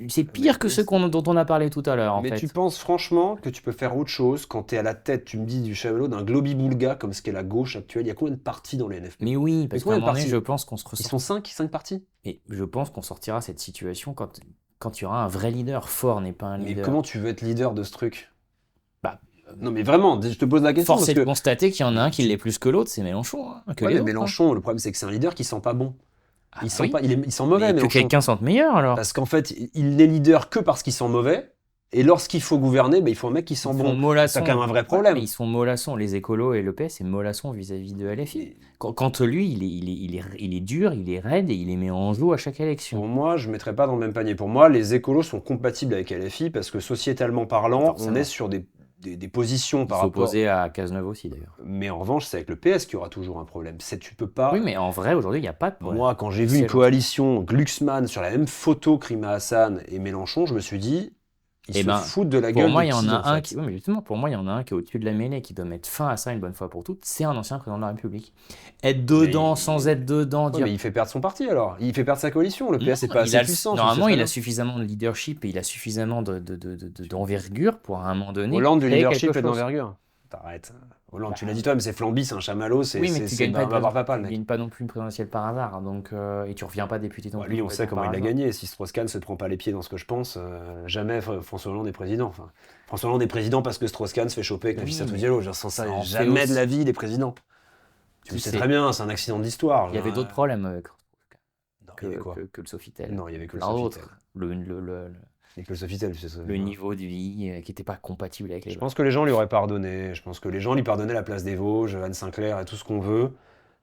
C'est pire que mais ceux dont on a parlé tout à l'heure, en Mais fait. tu penses franchement que tu peux faire autre chose quand tu es à la tête, tu me dis, du chamallow, d'un globi-boulga comme ce qu'est la gauche actuelle? Il y a combien de partis dans les NFP? Mais oui, parce qu'à combien un de moment donné, partis? je pense qu'on se Ils ressort. sont 5 partis? Et je pense qu'on sortira de cette situation quand quand tu auras un vrai leader. Fort n'est pas un Mais leader. comment tu veux être leader de ce truc? Bah, Non, mais vraiment, je te pose la question force parce est de que. constater qu'il y en a un qui tu- l'est plus que l'autre, c'est Mélenchon, hein, que Ouais, les mais autres. Hein. Mélenchon, le problème, c'est que c'est un leader qui sent pas bon. Ah Il bah sent oui, pas, il sent mauvais, mais que Mélenchon. quelqu'un sente meilleur alors. Parce qu'en fait, il n'est leader que parce qu'il sent mauvais. Et lorsqu'il faut gouverner, il faut un mec qui sent Ils bon. font Donc t'as mollasson. quand même un vrai Ouais, mais problème. ils sont mollassons. Les écolos et le PS, c'est mollasson vis-à-vis de LFI. Mais Quand lui, il est dur, il est raide et il les met en joue à chaque élection. pour moi, je ne mettrais pas dans le même panier. Pour moi, les écolos sont compatibles avec LFI parce que sociétalement parlant, on est Forcément. sur des positions Il par rapport. s'opposait à Cazeneuve aussi d'ailleurs. Mais en revanche, c'est avec le PS qu'il y aura toujours un problème. Tu peux Oui, pas. mais en vrai, aujourd'hui, il n'y a pas de problème. Moi, quand j'ai Il vu une siège coalition Glucksmann sur la même photo que Rima Hassan et Mélenchon, je me suis dit, ils Eh se ben, foutent de la pour gueule moi, de il y en qui, en a un fait? qui. Oui, mais justement, pour moi, il y en a un qui est au-dessus de la mêlée, qui doit mettre fin à ça une bonne fois pour toutes. C'est un ancien président de la République. Être dedans, sans Mais, être dedans, ouais, mais dire. il fait perdre son parti alors. Il fait perdre sa coalition. Le Non, PS n'est pas assez puissant, tu le sais normalement, très il a bien. suffisamment de leadership et il a suffisamment d'envergure pour à un moment donné Hollande du créer quelque leadership et de chose. l'envergure. T'arrêtes. Hollande, tu l'as dit Bah, toi, mais c'est Flamby, c'est un chamallow, oui, mais tu gagnes pas Barbara Papa, tu le mec. gagnes pas non plus une présidentielle par hasard, donc et tu reviens pas député non Bah, plus lui, on sait complètement comment par il a hasard. gagné. Si Strauss-Kahn se prend pas les pieds dans ce que je pense, jamais François Hollande est président. Enfin, François Hollande est président parce que Strauss-Kahn se fait choper avec Oui, Nafissatou mais Diallo. Je veux dire, sans ça, ça en fait jamais de aussi. la vie il est président. Tu le Qui sais très sait? bien, c'est un accident d'histoire. Il y avait d'autres problèmes avec Non, il y avait quoi? que le Sofitel. Non, il y avait que le Plein Sofitel. d'autres. Le Et que le Sofitel, tu sais ça. le niveau de vie qui n'était pas compatible avec les Je valeurs. pense que les gens lui auraient pardonné. Je pense que les gens lui pardonnaient la place des Vosges, Anne Sinclair et tout ce qu'on veut.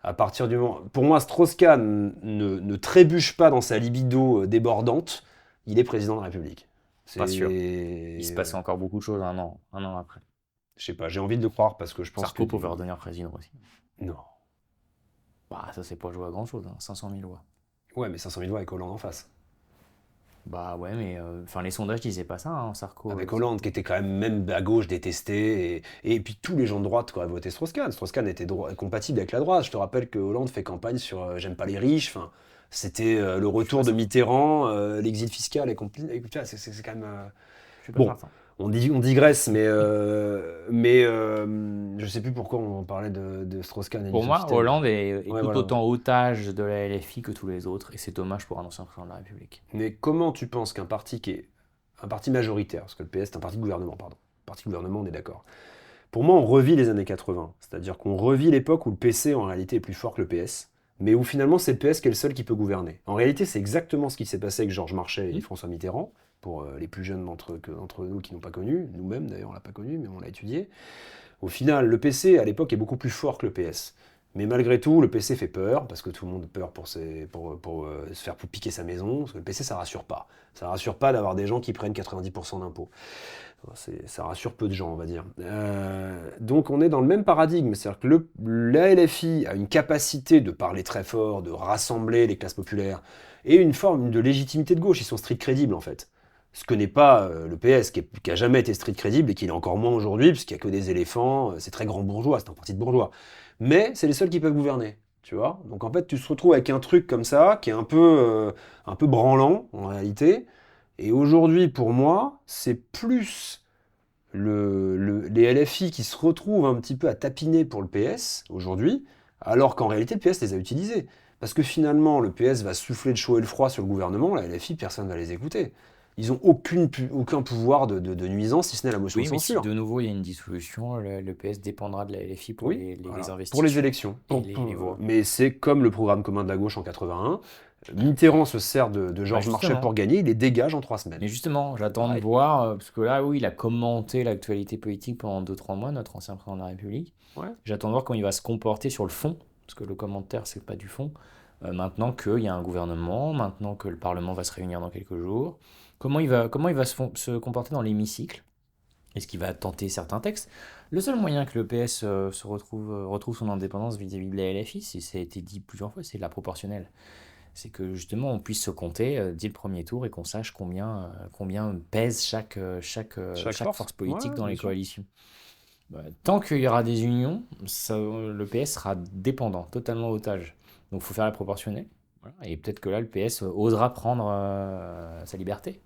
À partir du moment. Pour moi, Strauss-Kahn ne trébuche pas dans sa libido débordante. Il est président de la République. Pas sûr. Il se C'est. passait encore beaucoup de choses un an après. Je sais pas, j'ai envie de le croire parce que je pense que. Sarko pouvait redevenir président aussi. Non. Bah, ça, c'est pas joué à grand chose, 500 000 voix. Ouais, mais 500 000 voix avec Hollande en face. Bah ouais, mais enfin les sondages disaient pas ça, Sarko. Avec Hollande, qui était quand même à gauche détesté. Et puis tous les gens de droite qui auraient voté Strauss-Kahn. Strauss-Kahn était compatible avec la droite. Je te rappelle que Hollande fait campagne sur J'aime pas les riches. Enfin, c'était le Je suis retour pas de certain. Mitterrand, l'exil fiscal et compli- et tu vois, c'est quand même. Je suis pas Bon, certain. on digresse, mais je sais plus pourquoi on parlait de Strauss-Kahn et du Pour moi, Sofitel. Hollande est Ouais, tout voilà. autant otage de la LFI que tous les autres, et c'est dommage pour un ancien président de la République. Mais comment tu penses qu'un parti qui est un parti majoritaire, parce que le PS est un parti de gouvernement, pardon. Parti de gouvernement, on est d'accord. Pour moi, on revit les années 80. C'est-à-dire qu'on revit l'époque où le PC en réalité est plus fort que le PS, mais où finalement c'est le PS qui est le seul qui peut gouverner. En réalité, c'est exactement ce qui s'est passé avec Georges Marchais et François Mitterrand, pour les plus jeunes d'entre nous qui n'ont pas connu, nous-mêmes d'ailleurs on l'a pas connu, mais on l'a étudié. Au final, le PC à l'époque est beaucoup plus fort que le PS. Mais malgré tout, le PC fait peur, parce que tout le monde a peur pour se faire piquer sa maison, parce que le PC ça rassure pas. Ça rassure pas d'avoir des gens qui prennent 90% d'impôts. Ça rassure peu de gens, on va dire. Donc on est dans le même paradigme, c'est-à-dire que la LFI a une capacité de parler très fort, de rassembler les classes populaires, et une forme de légitimité de gauche, ils sont street crédibles en fait. Ce que n'est pas le PS, qui a jamais été street crédible et qui l'est encore moins aujourd'hui, puisqu'il n'y a que des éléphants, c'est très grand bourgeois, c'est un parti de bourgeois. Mais c'est les seuls qui peuvent gouverner, tu vois. Donc en fait, tu te retrouves avec un truc comme ça, qui est un peu branlant en réalité. Et aujourd'hui, pour moi, c'est plus les LFI qui se retrouvent un petit peu à tapiner pour le PS aujourd'hui, alors qu'en réalité, le PS les a utilisés. Parce que finalement, le PS va souffler le chaud et le froid sur le gouvernement, la LFI, personne ne va les écouter. Ils n'ont aucun pouvoir de nuisance, si ce n'est la motion de Oui, mais si censure. de nouveau il y a une dissolution, le PS dépendra de la LFI pour Oui, les voilà. investitures. Pour les élections. Et les voix. Mais c'est comme le programme commun de la gauche en 81. Mitterrand se sert de Georges Marchais justement. pour gagner, il les dégage en 3 semaines. Mais justement, j'attends Ouais. de voir, parce que là, oui, il a commenté l'actualité politique pendant 2-3 mois, notre ancien président de la République. Ouais. J'attends de voir comment il va se comporter sur le fond, parce que le commentaire, c'est pas du fond. Maintenant qu'il y a un gouvernement, maintenant que le Parlement va se réunir dans quelques jours, comment il va se comporter dans l'hémicycle? Est-ce qu'il va tenter certains textes? Le seul moyen que le PS retrouve son indépendance vis-à-vis de la LFI, ça a été dit plusieurs fois, c'est la proportionnelle. C'est que justement on puisse se compter dès le premier tour et qu'on sache combien pèse chaque force politique Ouais, dans les bien sûr. coalitions. Tant qu'il y aura des unions, le PS sera dépendant, totalement otage. Donc il faut faire la proportionnelle. Voilà. Et peut-être que là, le PS osera prendre sa liberté.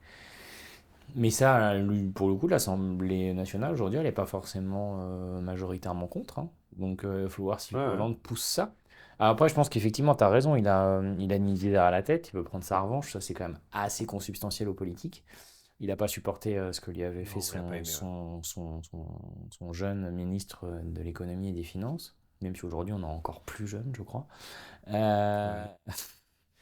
Mais ça, pour le coup, l'Assemblée nationale, aujourd'hui, elle n'est pas forcément majoritairement contre. Donc il faut voir si Ouais. Hollande pousse ça. Alors après, je pense qu'effectivement, tu as raison, il a une idée derrière la tête, il veut prendre sa revanche, ça c'est quand même assez consubstantiel aux politiques. Il n'a pas supporté ce que lui avait fait Non, il a pas aimé, ouais. son jeune ministre de l'économie et des finances, même si aujourd'hui on est encore plus jeune, je crois. Euh,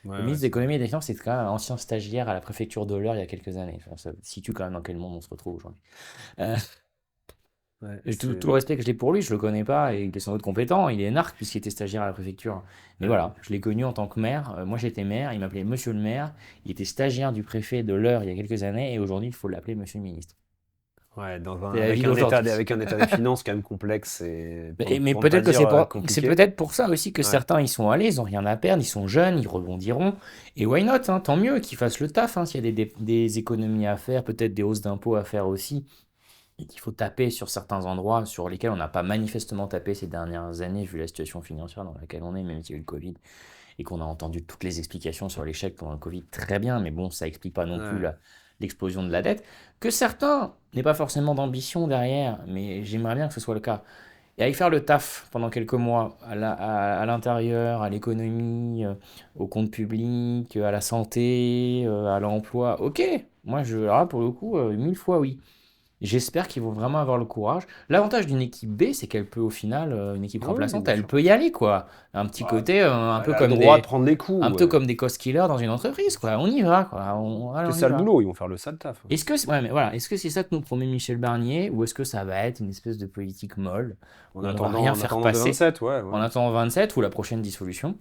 Ouais, ouais, le ouais, ministre de c'est vrai. l'économie et des finances, c'était quand même un ancien stagiaire à la préfecture de l'Eure il y a quelques années. Enfin, ça situe quand même dans quel monde on se retrouve aujourd'hui. Euh, Ouais, et tout le c'est... respect que j'ai pour lui, je le connais pas et il est sans doute compétent. Il est énarque puisqu'il était stagiaire à la préfecture. Mais Ouais. voilà, je l'ai connu en tant que maire. Moi j'étais maire, il m'appelait Monsieur le maire. Il était stagiaire du préfet de l'Eure il y a quelques années et aujourd'hui il faut l'appeler Monsieur le ministre. Ouais, C'est la vie d'aujourd'hui. avec un état des finances quand même complexe et Mais pour ne pas peut-être que dire c'est compliqué. peut-être pour ça aussi que Ouais. certains ils sont allés, ils ont rien à perdre, ils sont jeunes, ils rebondiront. Et why not, hein, tant mieux qu'ils fassent le taf, hein, s'il y a des économies à faire, peut-être des hausses d'impôts à faire aussi, et qu'il faut taper sur certains endroits sur lesquels on n'a pas manifestement tapé ces dernières années, vu la situation financière dans laquelle on est, même s'il y a eu le Covid, et qu'on a entendu toutes les explications sur l'échec pendant le Covid, très bien, mais bon, ça explique pas non plus Ouais. l'explosion de la dette, que certains n'aient pas forcément d'ambition derrière, mais j'aimerais bien que ce soit le cas. Et aller faire le taf pendant quelques mois à l'intérieur, à l'économie, au compte public, à la santé, à l'emploi, ok. Moi, alors là, pour le coup, 1000 fois oui. J'espère qu'ils vont vraiment avoir le courage. L'avantage d'une équipe B, c'est qu'elle peut au final, une équipe Oui, oui, remplaçante, bien elle sûr. peut y aller quoi. Un petit Bah, côté, un peu elle a le comme droit de des, prendre les un coups. peu comme des cost killers dans une entreprise quoi. On y va quoi. Allez, C'est on y ça le va. boulot, ils vont faire le sale taf. Est-ce que, ouais, mais voilà, est-ce que c'est ça que nous promet Michel Barnier ou est-ce que ça va être une espèce de politique molle où on va rien En faire attendant passer 2027, ouais, en ouais. attendant 27 ou la prochaine dissolution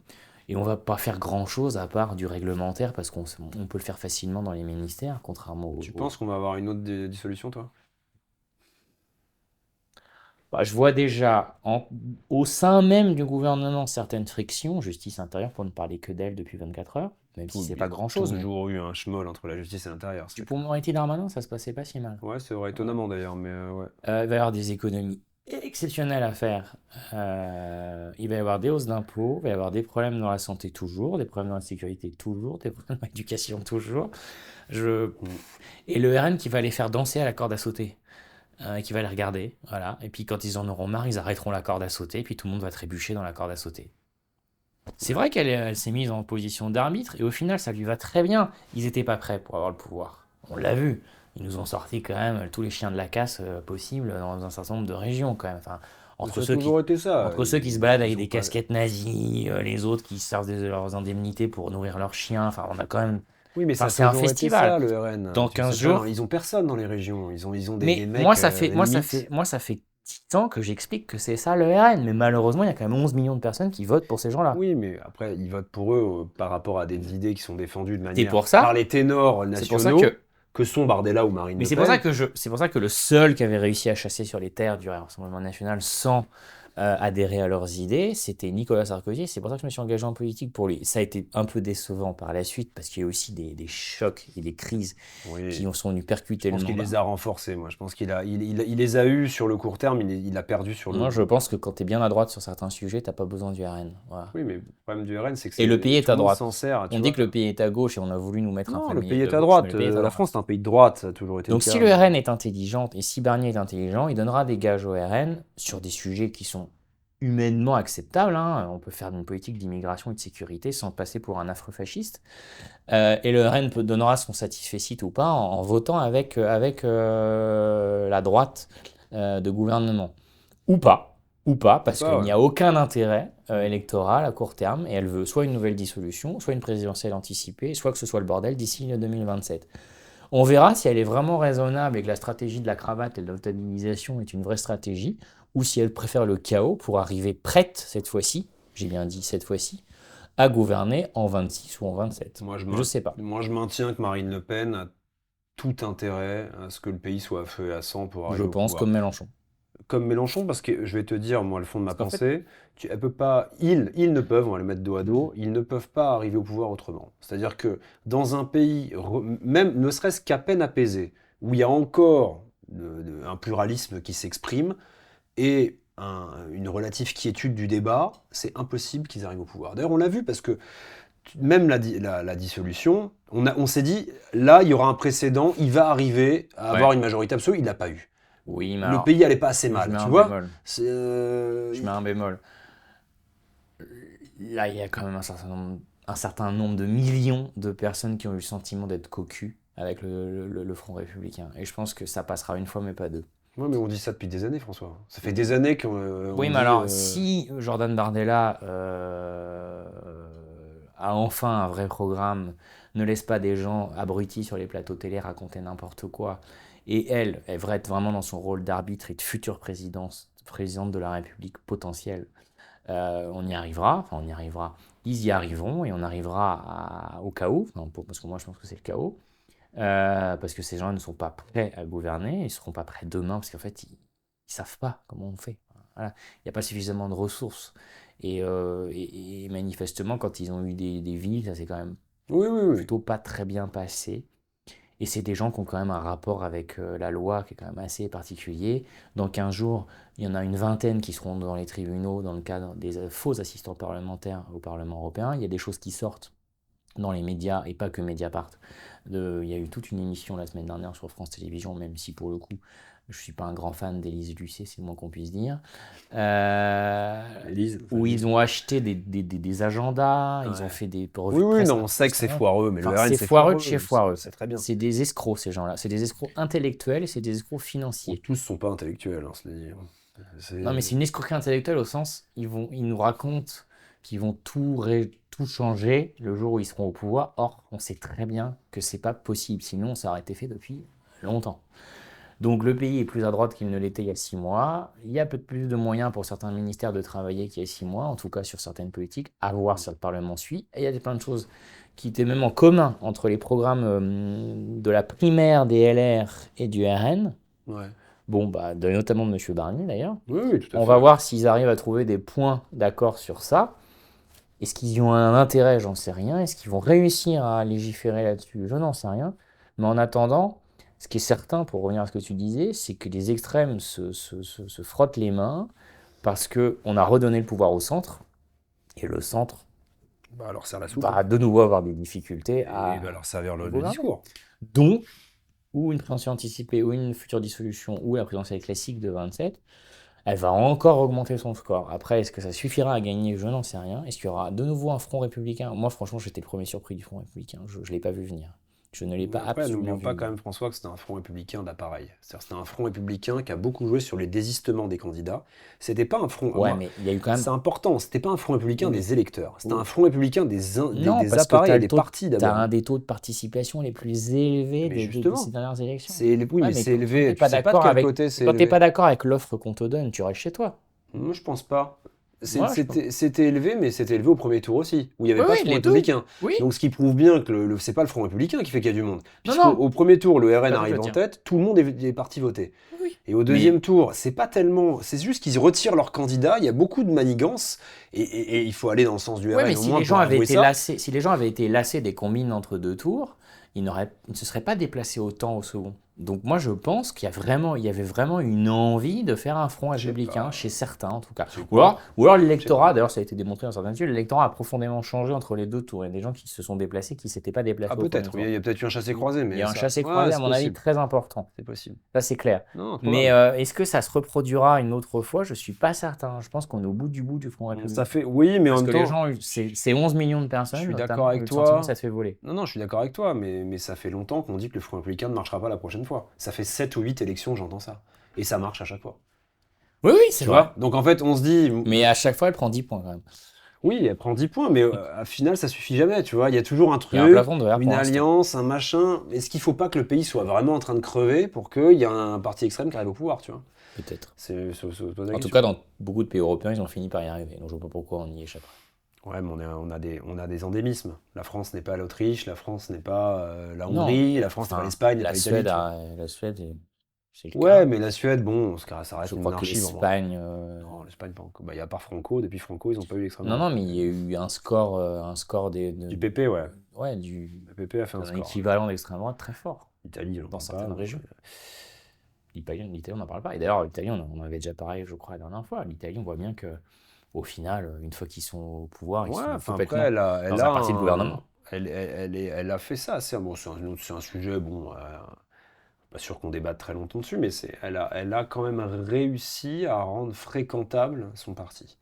et on va pas faire grand-chose à part du réglementaire parce qu'on peut le faire facilement dans les ministères, contrairement Tu penses qu'on va avoir une autre dissolution, toi? Bah, je vois déjà au sein même du gouvernement certaines frictions, justice intérieure pour ne parler que d'elle depuis 24 heures, même si c'est Il y pas a grand-chose, mais toujours eu un schmoll entre la justice et l'intérieur, c'est pour clair. Moretti Darmanin, ça se passait pas si mal. Ouais, c'est vrai, Voilà. étonnamment d'ailleurs, mais ouais. Il va y avoir des économies exceptionnelles à faire. Il va y avoir des hausses d'impôts, il va y avoir des problèmes dans la santé toujours, des problèmes dans la sécurité toujours, des problèmes dans l'éducation toujours. Je... Mm. Et le RN qui va les faire danser à la corde à sauter. Qui va les regarder, voilà. Et puis quand ils en auront marre, ils arrêteront la corde à sauter, et puis tout le monde va trébucher dans la corde à sauter. C'est Ouais. vrai elle s'est mise en position d'arbitre, et au final, ça lui va très bien. Ils n'étaient pas prêts pour avoir le pouvoir. On l'a vu. Ils nous ont sorti quand même tous les chiens de la casse possibles dans un certain nombre de régions, quand même. Enfin, Mais entre ça a ceux qui, toujours été ça. entre ceux qui se baladent avec Ils ont des pas. casquettes nazies, les autres qui se servent de leurs indemnités pour nourrir leurs chiens. Enfin, on a quand même. Oui, mais Enfin, ça a c'est un toujours été festival. ça, le RN. Dans Tu le 15 sais très bien. jours, Ils ont personne dans les régions. Ils ont des mais mecs, limite. moi, ça fait 10 ans que j'explique que c'est ça le RN. Mais malheureusement, il y a quand même 11 millions de personnes qui votent pour ces gens-là. Oui, mais après, ils votent pour eux par rapport à des idées qui sont défendues de C'est manière pour par ça, les ténors c'est pour ça nationaux, que, que sont Bardella ou Marine mais Le Pen. c'est pour ça que le seul qui avait réussi à chasser sur les terres du Rassemblement national sans adhérer à leurs idées, c'était Nicolas Sarkozy. C'est pour ça que je me suis engagé en politique pour lui. Ça a été un peu décevant par la suite parce qu'il y a eu aussi des chocs et des crises qui Oui, sont venus je percuter le pense qu'il les mandat. a renforcés, moi. Je pense il les a eus sur le court terme, il a perdu sur le Moi, je long. pense que quand tu es bien à droite sur certains sujets, t'as pas besoin du RN. Voilà. Oui, mais le problème du RN, c'est que Et le pays est tout à le monde s'en droite. sert, On tu dit vois. que le pays est à gauche et on a voulu nous mettre un Non, Premier le pays ministre de est à gauche, mais droite. le pays est à La droite. France, c'est un pays de droite, ça a toujours été le Donc si cas. le RN est intelligent et si Barnier est intelligent, il donnera des gages au RN sur des sujets qui sont humainement acceptables, hein. On peut faire une politique d'immigration et de sécurité sans passer pour un affreux fasciste. Et le RN donnera son satisfecit ou pas en votant avec la droite de gouvernement. Ou pas. Ou pas, Ou parce pas, qu'il ouais. n'y a aucun intérêt électoral à court terme et elle veut soit une nouvelle dissolution, soit une présidentielle anticipée, soit que ce soit le bordel d'ici le 2027. On verra si elle est vraiment raisonnable et que la stratégie de la cravate et de l'autonomisation est une vraie stratégie, ou si elle préfère le chaos pour arriver prête cette fois-ci, j'ai bien dit cette fois-ci, à gouverner en 26 ou en 27. Je sais pas. Moi, je maintiens que Marine Le Pen a tout intérêt à ce que le pays soit à feu et à sang pour Je arriver au pense pouvoir. comme Mélenchon. Comme Mélenchon, parce que je vais te dire, moi, le fond de ma Parce qu'en fait, pensée, elle peut pas, ils ne peuvent, on va le mettre dos à dos, ils ne peuvent pas arriver au pouvoir autrement. C'est-à-dire que dans un pays, même ne serait-ce qu'à peine apaisé, où il y a encore un pluralisme qui s'exprime et une relative quiétude du débat, c'est impossible qu'ils arrivent au pouvoir. D'ailleurs, on l'a vu parce que même la dissolution, on s'est dit, là, il y aura un précédent, il va arriver à avoir ouais. une majorité absolue, il l'a pas eu. Oui, mais Le alors, pays allait pas assez je mal, mets tu un vois. bémol. C'est, Je mets un bémol. là, il y a quand même un certain nombre de millions de personnes qui ont eu le sentiment d'être cocus avec le Front républicain. Et je pense que ça passera une fois, mais pas deux. Ouais, mais on dit ça depuis des années, François. Ça fait des années qu'on Oui, on mais dit. alors, si Jordan Bardella a enfin un vrai programme, ne laisse pas des gens abrutis sur les plateaux télé raconter n'importe quoi, et elle va être vraiment dans son rôle d'arbitre et de future présidente de la République potentielle, on y arrivera, enfin on y arrivera, ils y arriveront, et on arrivera au chaos, enfin, parce que moi je pense que c'est le chaos, parce que ces gens ne sont pas prêts à gouverner, ils ne seront pas prêts demain, parce qu'en fait, ils ne savent pas comment on fait. Voilà. Il n'y a pas suffisamment de ressources. Et manifestement, quand ils ont eu des villes, ça s'est quand même Oui, oui, oui. plutôt pas très bien passé. Et c'est des gens qui ont quand même un rapport avec la loi qui est quand même assez particulier. Dans 15 jours, il y en a une vingtaine qui seront dans les tribunaux dans le cadre des faux assistants parlementaires au Parlement européen. Il y a des choses qui sortent dans les médias, et pas que Mediapart. Il y a eu toute une émission la semaine dernière sur France Télévisions, même si pour le coup, je ne suis pas un grand fan d'Élise Lucet, c'est le moins qu'on puisse dire, Élise, où Élise. ils ont acheté des agendas, ils ont Ouais. fait des Oui, revues de oui, presse non, on sait que c'est foireux, mais le Enfin, RN, c'est c'est foireux de foireux. chez foireux. C'est très bien. C'est des escrocs, ces gens-là. C'est des escrocs intellectuels et c'est des escrocs Bon, financiers. tous sont pas intellectuels, hein, cela dit. Non, mais C'est... c'est une escroquerie intellectuelle au sens, ils nous racontent qu'ils vont tout changer le jour où ils seront au pouvoir. Or, on sait très bien que c'est pas possible. Sinon, ça aurait été fait depuis longtemps. Donc, le pays est plus à droite qu'il ne l'était il y a 6 mois. Il y a peut-être plus de moyens pour certains ministères de travailler qu'il y a 6 mois, en tout cas sur certaines politiques, à voir si le Parlement suit. Et il y a plein de choses qui étaient même en commun entre les programmes de la primaire des LR et du RN. Ouais. Bon, bah, notamment de M. Barnier d'ailleurs. Oui, oui, tout à On fait. va voir s'ils arrivent à trouver des points d'accord sur ça. Est-ce qu'ils y ont un intérêt? J'en sais rien. Est-ce qu'ils vont réussir à légiférer là-dessus? Je n'en sais rien. Mais en attendant, ce qui est certain, pour revenir à ce que tu disais, c'est que les extrêmes se frottent les mains parce qu'on a redonné le pouvoir au centre. Et le centre Bah, alors, serre la soupe, hein. va de nouveau avoir des difficultés Et à va leur servir le gouverner. discours. Donc, ou une présidentielle anticipée, ou une future dissolution, ou la présidentielle classique de 27, elle va encore augmenter son score. Après, est-ce que ça suffira à gagner? Je n'en sais rien. Est-ce qu'il y aura de nouveau un front républicain? Moi, franchement, j'étais le premier surpris du front républicain. Je ne l'ai pas vu venir. Je ne l'ai Mais pas après, absolument n'oublions vu pas quand venir. même, François, que c'était un front républicain d'appareil. C'est-à-dire que c'était un front républicain qui a beaucoup joué sur les désistements des candidats. C'était pas un front. Ouais, Moi, mais il y a eu quand même. c'est important, c'était pas un front républicain Oui. des électeurs. C'était Oui. un front républicain Non, des parce que tu appareils as et des partis as d'abord. un des taux de participation les plus élevés Mais de ces justement, dernières élections. oui, Ouais, mais mais c'est quand tu élevé. n'es Tu pas sais pas de d'accord quel avec, côté c'est quand t'es élevé. pas d'accord avec l'offre qu'on te donne, tu restes chez toi. Moi, je pense pas. Moi, je pense. C'était élevé, mais c'était élevé au premier tour aussi, où il n'y avait Oui, pas oui, ce Front les deux. républicain. Oui. Donc, ce qui prouve bien que c'est pas le Front républicain qui fait qu'il y a du monde. Non, Puisqu'au non. au premier tour, le RN Pas tout, je arrive en tiens. tête, tout le monde est parti voter. Oui. Et au Mais deuxième tour, c'est pas tellement. C'est juste qu'ils retirent leur candidat, il y a beaucoup de manigances, et il faut aller dans le sens du ouais, RN mais au si moins les gens pour avaient avouer été ça. lassés, si les gens avaient été lassés des combines entre deux tours, ils ne se seraient pas déplacés autant au second. Donc moi je pense il y avait vraiment une envie de faire un front Je sais républicain pas. chez certains en tout cas. C'est Ou alors, quoi? ou alors Je sais l'électorat, pas. d'ailleurs ça a été démontré dans certaines études, l'électorat a profondément changé entre les deux tours. Il y a des gens qui se sont déplacés qui ne s'étaient pas déplacés Ah, au premier peut-être. tour. Il y a peut-être eu un chassé-croisé, Il y mais a un ça. chassé-croisé Ouais, à c'est mon avis possible. très important. C'est possible. Ça c'est clair. Non, c'est Mais probable. est-ce que ça se reproduira une autre fois? Je suis pas certain. Je pense qu'on est au bout du front républicain. Ça fait. Oui, mais en Parce même que les temps, gens, ces 11 millions de je personnes, suis d'accord notamment, ont eu avec le sentiment que toi. ça se fait voler. Non, non, je suis d'accord avec toi, mais ça fait longtemps qu'on dit que le Front républicain ne marchera pas la prochaine fois. Ça fait 7 ou 8 élections, j'entends ça. Et ça marche à chaque fois. Oui, oui, c'est Tu vrai. vois? Donc en fait, on se dit, Mais à chaque fois, elle prend 10 points quand même. oui, elle prend 10 points, mais au final, ça suffit jamais, tu vois. Il y a toujours un Il y a un truc, plafond de verre une pour l'instant. alliance, un machin. Est-ce qu'il faut pas que le pays soit vraiment en train de crever pour qu'il y ait un parti extrême qui arrive au pouvoir, tu vois? Peut-être. Se poser la En tout question. cas, dans beaucoup de pays européens, ils ont fini par y arriver. Donc je vois pas pourquoi on y échapperait. Ouais, mais on a des endémismes. La France n'est pas l'Autriche, la France n'est pas la Non. Hongrie, la France n'est pas Enfin, l'Espagne, n'est pas la l'Italie. Suède, tu vois. la Suède, c'est le Ouais, cas. mais la Suède, bon, ça reste Je une crois que monarchie. Vraiment. l'Espagne. Non, l'Espagne, pas encore. Bah, il y a pas Franco, depuis Franco, ils n'ont pas eu l'extrême Non, droite. non, mais il y a eu un score Du PP, ouais. ouais, Le PP a fait un d'un score. équivalent d'extrême droite très fort L'Italie, j'en dans parle certaines pas. régions. L'Italie, on n'en parle pas. Et d'ailleurs, l'Italie, on en avait déjà parlé, je crois, la dernière fois. L'Italie, on voit bien que, au final, une fois qu'ils sont au pouvoir, ils Ouais, sont enfin complètement après, elle dans a un parti de gouvernement. elle a fait ça. Bon, c'est un sujet, bon, pas sûr qu'on débatte très longtemps dessus, mais elle a quand même réussi à rendre fréquentable son parti.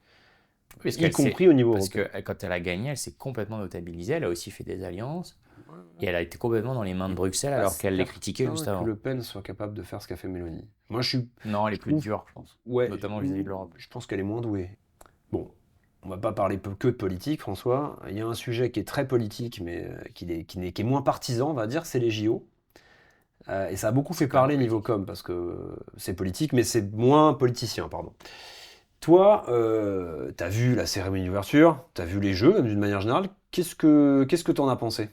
Parce y compris au niveau parce européen. que quand elle a gagné, elle s'est complètement notabilisée. Elle a aussi fait des alliances. Et elle a été complètement dans les mains de Bruxelles alors qu'elle les critiquait juste Que avant. Le Pen soit capable de faire ce qu'a fait Mélanie. Moi, Non, elle est je plus trouve, dure, je pense. ouais, Notamment vis-à-vis de l'Europe. je pense qu'elle est moins douée. Bon, on va pas parler que de politique, François. Il y a un sujet qui est très politique, mais qui est moins partisan, on va dire, c'est les JO. Et ça a beaucoup C'est fait quand même parler niveau politique. com, parce que c'est politique, mais c'est moins politicien, pardon. Toi, t'as vu la cérémonie d'ouverture, t'as vu les jeux, même d'une manière générale. Qu'est-ce que t'en as pensé?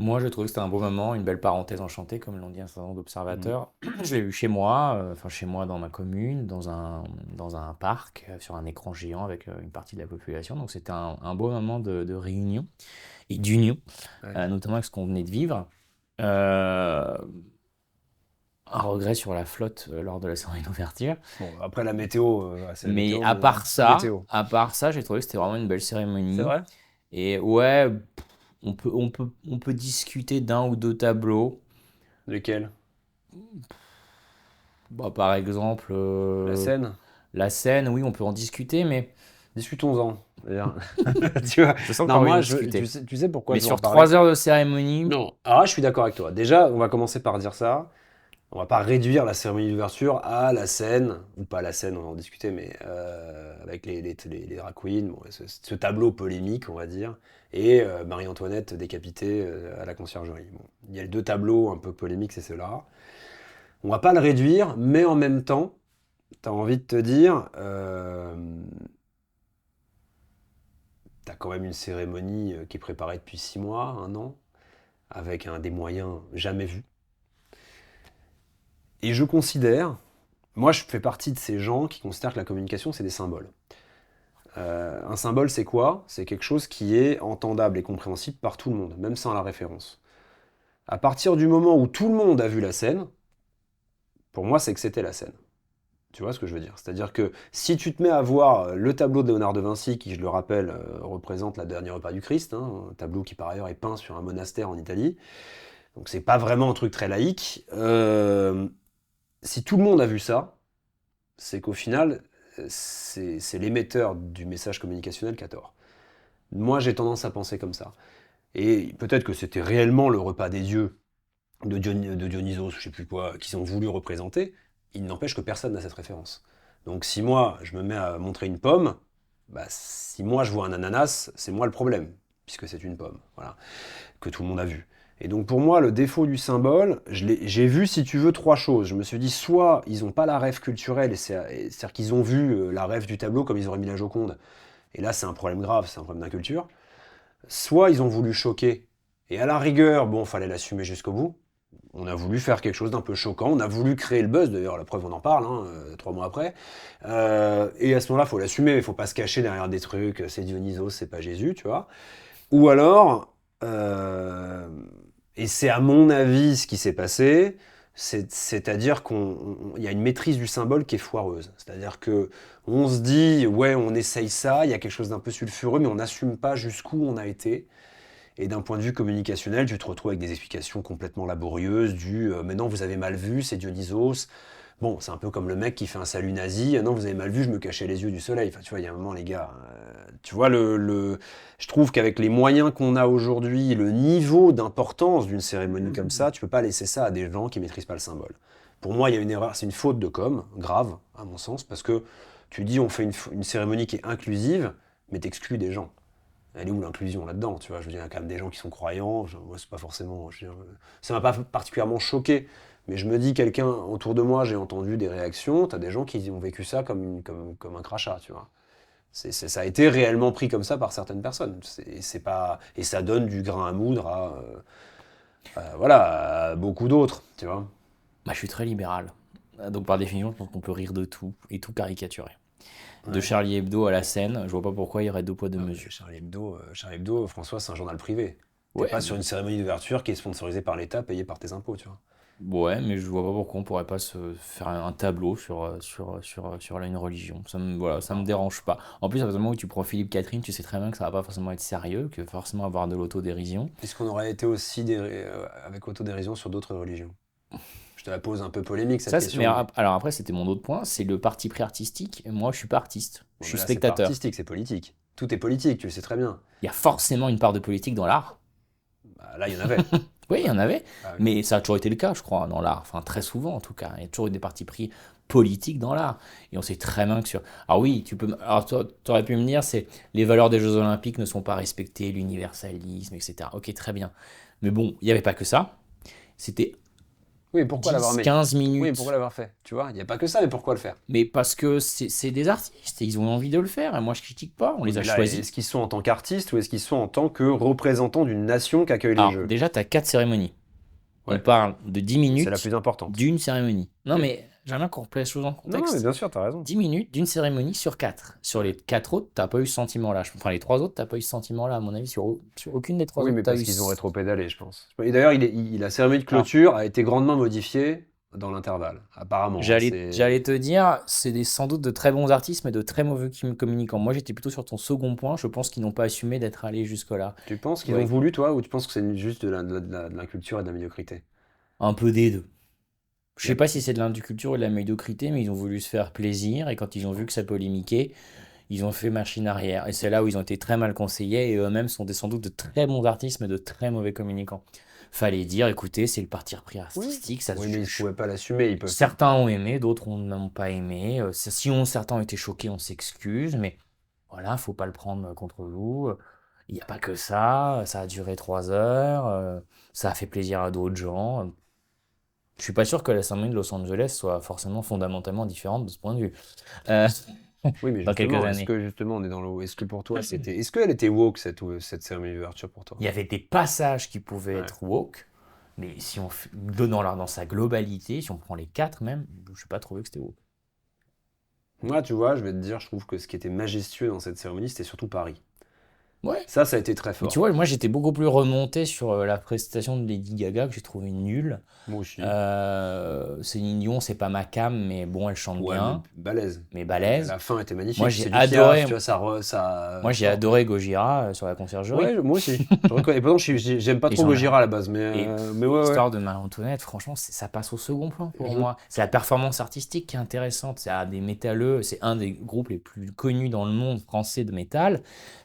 Moi, je trouve que c'était un beau moment, une belle parenthèse enchantée, comme l'ont dit un certain nombre Mhm. d'observateurs. Je l'ai vu chez moi, enfin chez moi dans ma commune, dans un parc, sur un écran géant avec une partie de la population. Donc c'était un beau moment de réunion et d'union, Ouais. notamment avec ce qu'on venait de vivre. Euh, un regret sur la flotte lors de la cérémonie d'ouverture. Bon, après la météo, c'est la Mais météo, mais météo. à part ça, j'ai trouvé que c'était vraiment une belle C'est cérémonie. vrai? Et ouais, on peut discuter d'un ou deux tableaux. Lequel? Bah, par exemple, La scène? la scène, oui, on peut en discuter, mais Discutons-en. D'ailleurs. Tu vois? je sens que tu as Non, envie d'en moi, discuter. tu sais pourquoi Mais je veux en sur parler? 3 heures de cérémonie, Non. Alors là, je suis d'accord avec toi. Déjà, on va commencer par dire ça. On va pas réduire la cérémonie d'ouverture à la scène, ou pas la scène, on va en discuter, mais avec les drag queens, bon, ce tableau polémique, on va dire, et Marie-Antoinette décapitée à la conciergerie. Bon, il y a les deux tableaux un peu polémiques, c'est ceux-là. On va pas le réduire, mais en même temps, tu as envie de te dire, tu as quand même une cérémonie qui est préparée depuis 6 mois, un an, avec des moyens jamais vus. Et je considère, moi je fais partie de ces gens qui considèrent que la communication c'est des symboles. Un symbole c'est quoi? C'est quelque chose qui est entendable et compréhensible par tout le monde, même sans la référence. À partir du moment où tout le monde a vu la scène, pour moi c'est que c'était la scène. Tu vois ce que je veux dire? C'est-à-dire que si tu te mets à voir le tableau de Léonard de Vinci, qui, je le rappelle, représente la dernière repas du Christ, hein, un tableau qui par ailleurs est peint sur un monastère en Italie, donc c'est pas vraiment un truc très laïque. Si tout le monde a vu ça, c'est qu'au final, c'est l'émetteur du message communicationnel qui a tort. Moi, j'ai tendance à penser comme ça. Et peut-être que c'était réellement le repas des dieux de Dionysos, je sais plus quoi, qu'ils ont voulu représenter. Il n'empêche que personne n'a cette référence. Donc si moi, je me mets à montrer une pomme, bah, si moi je vois un ananas, c'est moi le problème, puisque c'est une pomme, voilà, que tout le monde a vu. Et donc pour moi, le défaut du symbole, j'ai vu, si tu veux, trois choses. Je me suis dit, soit ils n'ont pas la rêve culturelle, c'est-à-dire qu'ils ont vu la rêve du tableau comme ils auraient mis la Joconde, et là c'est un problème grave, c'est un problème d'inculture. Soit ils ont voulu choquer, et à la rigueur, bon, fallait l'assumer jusqu'au bout. On a voulu faire quelque chose d'un peu choquant, on a voulu créer le buzz, d'ailleurs la preuve on en parle, hein, 3 mois après. Et à ce moment-là, il faut l'assumer, il faut pas se cacher derrière des trucs, c'est Dionysos, c'est pas Jésus, tu vois. Ou alors, et c'est à mon avis ce qui s'est passé, c'est-à-dire qu'il y a une maîtrise du symbole qui est foireuse. C'est-à-dire que on se dit, ouais, on essaye ça, il y a quelque chose d'un peu sulfureux, mais on n'assume pas jusqu'où on a été. Et d'un point de vue communicationnel, tu te retrouves avec des explications complètement laborieuses du mais non, vous avez mal vu, c'est Dionysos. Bon, c'est un peu comme le mec qui fait un salut nazi. Non, vous avez mal vu, je me cachais les yeux du soleil. Enfin, tu vois, il y a un moment, les gars. Tu vois, je trouve qu'avec les moyens qu'on a aujourd'hui, le niveau d'importance d'une cérémonie comme ça, tu peux pas laisser ça à des gens qui maîtrisent pas le symbole. Pour moi, il y a une erreur, c'est une faute de com, grave, à mon sens, parce que tu dis on fait une cérémonie qui est inclusive, mais t'exclus des gens. Elle est où l'inclusion là-dedans, tu vois? Je veux dire, il y a quand même des gens qui sont croyants. Moi, c'est pas forcément. Je veux dire, ça m'a pas particulièrement choqué. Mais je me dis, quelqu'un autour de moi, j'ai entendu des réactions. T'as des gens qui ont vécu ça comme un crachat, tu vois. Ça a été réellement pris comme ça par certaines personnes. C'est pas, et ça donne du grain à moudre voilà, à beaucoup d'autres, tu vois. bah, je suis très libéral. Donc par définition, je pense qu'on peut rire de tout et tout caricaturer. De Ouais. Charlie Hebdo à la scène, je vois pas pourquoi il y aurait deux poids deux Non, mais mesures. Charlie Hebdo, François, c'est un journal privé. T'es Ouais, pas sur une cérémonie d'ouverture qui est sponsorisée par l'État, payée par tes impôts, tu vois. ouais, mais je vois pas pourquoi on pourrait pas se faire un tableau sur une religion. Voilà, ça me Non. dérange pas. En plus, à partir du moment où tu prends Philippe Catherine, tu sais très bien que ça va pas forcément être sérieux, que forcément avoir de l'autodérision. Puisqu'on aurait été aussi avec autodérision sur d'autres religions. Je te la pose un peu polémique, cette Ça, question. mais alors après, c'était mon autre point, c'est le parti pris artistique. Et moi, je suis pas artiste, je Bon, suis mais là, c'est pas spectateur. artistique, c'est politique. Tout est politique, tu le sais très bien. Il y a forcément une part de politique dans l'art. Bah, là, il y en avait. Oui, il y en avait, Ah oui. mais ça a toujours été le cas, je crois, dans l'art. Enfin, très souvent, en tout cas. Il y a toujours eu des partis pris politiques dans l'art. Et on sait très bien que sur... Alors oui, tu peux... Alors, tu aurais pu me dire, c'est les valeurs des Jeux Olympiques ne sont pas respectées, l'universalisme, etc. Ok, très bien. Mais bon, il n'y avait pas que ça. C'était Oui, pourquoi l'avoir 10, mis? 15 Oui, pourquoi minutes. l'avoir fait? Tu vois, il n'y a pas que ça, mais pourquoi le faire? Mais parce que c'est des artistes et ils ont envie de le faire. Et moi, je critique pas. On Oui, les a mais là, choisis. est-ce qu'ils sont en tant qu'artistes ou est-ce qu'ils sont en tant que représentants d'une nation qui accueille les Alors, Jeux? déjà, tu as 4 cérémonies. On Ouais, parle de 10 c'est la minutes plus importante. d'une cérémonie. Non, Oui. mais j'aimerais bien qu'on replace les choses en Non, non, mais contexte. bien sûr, t'as raison. 10 minutes d'une cérémonie sur 4. Sur les 4 autres, t'as pas eu ce sentiment-là. Enfin, les 3 autres, t'as pas eu ce sentiment-là, à mon avis. Sur aucune des 3 Oui, autres, mais t'as parce eu. qu'ils ont rétropédalé, je pense. Et d'ailleurs, la cérémonie de Alors, clôture a été grandement modifiée dans l'intervalle, apparemment, hein, j'allais te dire, c'est sans doute de très bons artistes, mais de très mauvais communicants. Moi, j'étais plutôt sur ton second point. Je pense qu'ils n'ont pas assumé d'être allés jusque-là. Tu penses qu'ils ont Ouais, voulu, toi, ou tu penses que c'est juste de l'inculture et de la médiocrité? un peu des deux. Je Il y sais a- pas si c'est de l'induculture ou de la médiocrité, mais ils ont voulu se faire plaisir. Et quand ils ont vu que ça polémiquait, ils ont fait machine arrière. Et c'est là où ils ont été très mal conseillés. Et eux-mêmes sont sans doute de très bons artistes, mais de très mauvais communicants. Fallait dire, écoutez, c'est le parti repris Oui. artistique. Ça, Oui, mais ils ne pouvaient pas l'assumer, ils peuvent. certains ont aimé, d'autres n'ont pas aimé. Si certains ont été choqués, on s'excuse. Mais voilà, faut pas le prendre contre vous. Il n'y a pas que ça a duré 3 heures. Ça a fait plaisir à d'autres gens. Je suis pas sûr que la cérémonie de Los Angeles soit forcément fondamentalement différente de ce point de vue. Euh, Oui, mais dans quelques justement, années. on est dans l'eau? Est-ce que pour toi, est-ce qu'elle était woke, cette cérémonie d'ouverture pour toi? Il y avait des passages qui pouvaient Ouais. être woke, mais si on donnant dans sa globalité, si on prend les 4 même, je n'ai pas trouvé que c'était woke. Moi, tu vois, je vais te dire, je trouve que ce qui était majestueux dans cette cérémonie, c'était surtout Paris. Ouais. Ça a été très Mais tu fort. vois, moi j'étais beaucoup plus remonté sur la prestation de Lady Gaga que j'ai trouvé nulle. Moi aussi. Céline Dion, c'est pas ma cam, mais bon, elle chante Ouais, mais bien, balèze. mais balèze. La fin était Moi magnifique. j'ai C'est du adoré, Piaf, tu vois, ça moi j'ai sort. adoré Gojira sur la conciergerie. Ouais, moi aussi. Je reconnais. Et pourtant, j'aime pas Et trop j'en ai Gojira à la base, Et mais ouais, ouais. l'histoire de Marie-Antoinette, franchement, ça passe au second plan pour Je- moi. C'est la performance artistique qui est intéressante. C'est des métalleux, c'est un des groupes les plus connus dans le monde français de métal,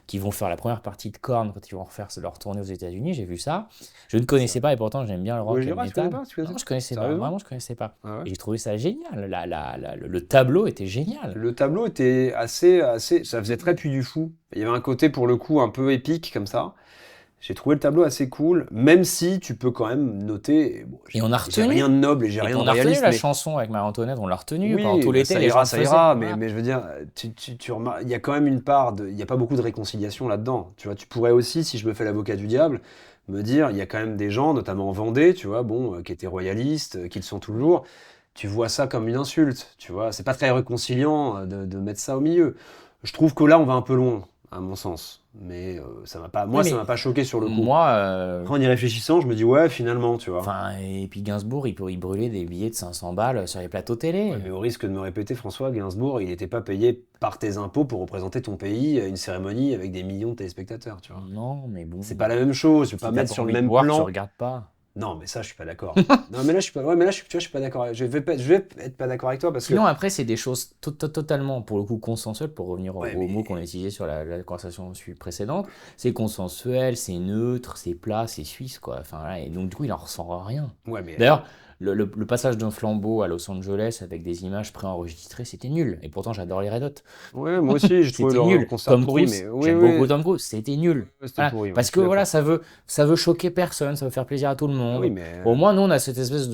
qui vont faire la première partie de Korn quand ils vont refaire leur tournée aux États-Unis. J'ai vu ça. Je ne connaissais pas et pourtant j'aime bien le rock et le Gojira, tu connais métal. pas? Tu connais Non, pas? je connaissais pas. Sérieusement? Vraiment, je connaissais pas. Ah ouais. Et j'ai trouvé ça génial. Le tableau était génial. Le tableau était assez, ça faisait très Puy du Fou. Il y avait un côté pour le coup un peu épique comme ça. J'ai trouvé le tableau assez cool, même si tu peux quand même noter, bon, Et on a j'ai retenu. rien de noble et j'ai Et rien on de a retenu réaliste, la mais chanson avec Marie-Antoinette, on l'a retenu. Pendant oui, tout bah, l'été, les gens le ça faisaient. ira, Voilà. mais je veux dire, tu remarques, il y a quand même une part il n'y a pas beaucoup de réconciliation là-dedans. Tu vois, tu pourrais aussi, si je me fais l'avocat du diable, me dire, il y a quand même des gens, notamment en Vendée, tu vois, bon, qui étaient royalistes, qui le sont toujours. Tu vois ça comme une insulte, tu vois. C'est pas très réconciliant de mettre ça au milieu. Je trouve que là, on va un peu loin, à mon sens. Mais Oui, ça mais m'a pas choqué sur le coup. moi, Après, en y réfléchissant, je me dis, ouais, finalement, tu vois. enfin, et puis Gainsbourg, il brûlait des billets de 500 balles sur les plateaux télé. Ouais, mais au risque de me répéter, François Gainsbourg, il n'était pas payé par tes impôts pour représenter ton pays à une cérémonie avec des millions de téléspectateurs, tu vois. Non, mais bon. C'est pas la même chose, je vais Si pas t'as mettre pas sur le envie de même boire, tu plan. regardes pas. Non, mais ça, je suis pas d'accord. Non, mais là, je suis pas, ouais, mais là, tu vois, je suis pas d'accord. Je vais être pas d'accord avec toi parce que. Sinon, après, c'est des choses totalement, pour le coup, consensuelles, pour revenir Ouais, au mais mot qu'on a utilisé sur la conversation précédente. C'est consensuel, c'est neutre, c'est plat, c'est suisse, quoi. Enfin, voilà, et donc, du coup, il en ressent rien. Ouais, mais D'ailleurs, le passage d'un flambeau à Los Angeles avec des images préenregistrées, c'était nul. Et pourtant, j'adore les Red Hot. ouais, moi aussi, j'ai trouvé C'était leur nul. concert Tom pourri, Cruise, mais oui, j'aime oui, beaucoup Tom Cruise, c'était nul. c'était Voilà. pourri, ouais, Parce je que suis voilà, d'accord. ça veut choquer personne, ça veut faire plaisir à tout le Ah oui, monde. mais Au moins, nous, on a cette espèce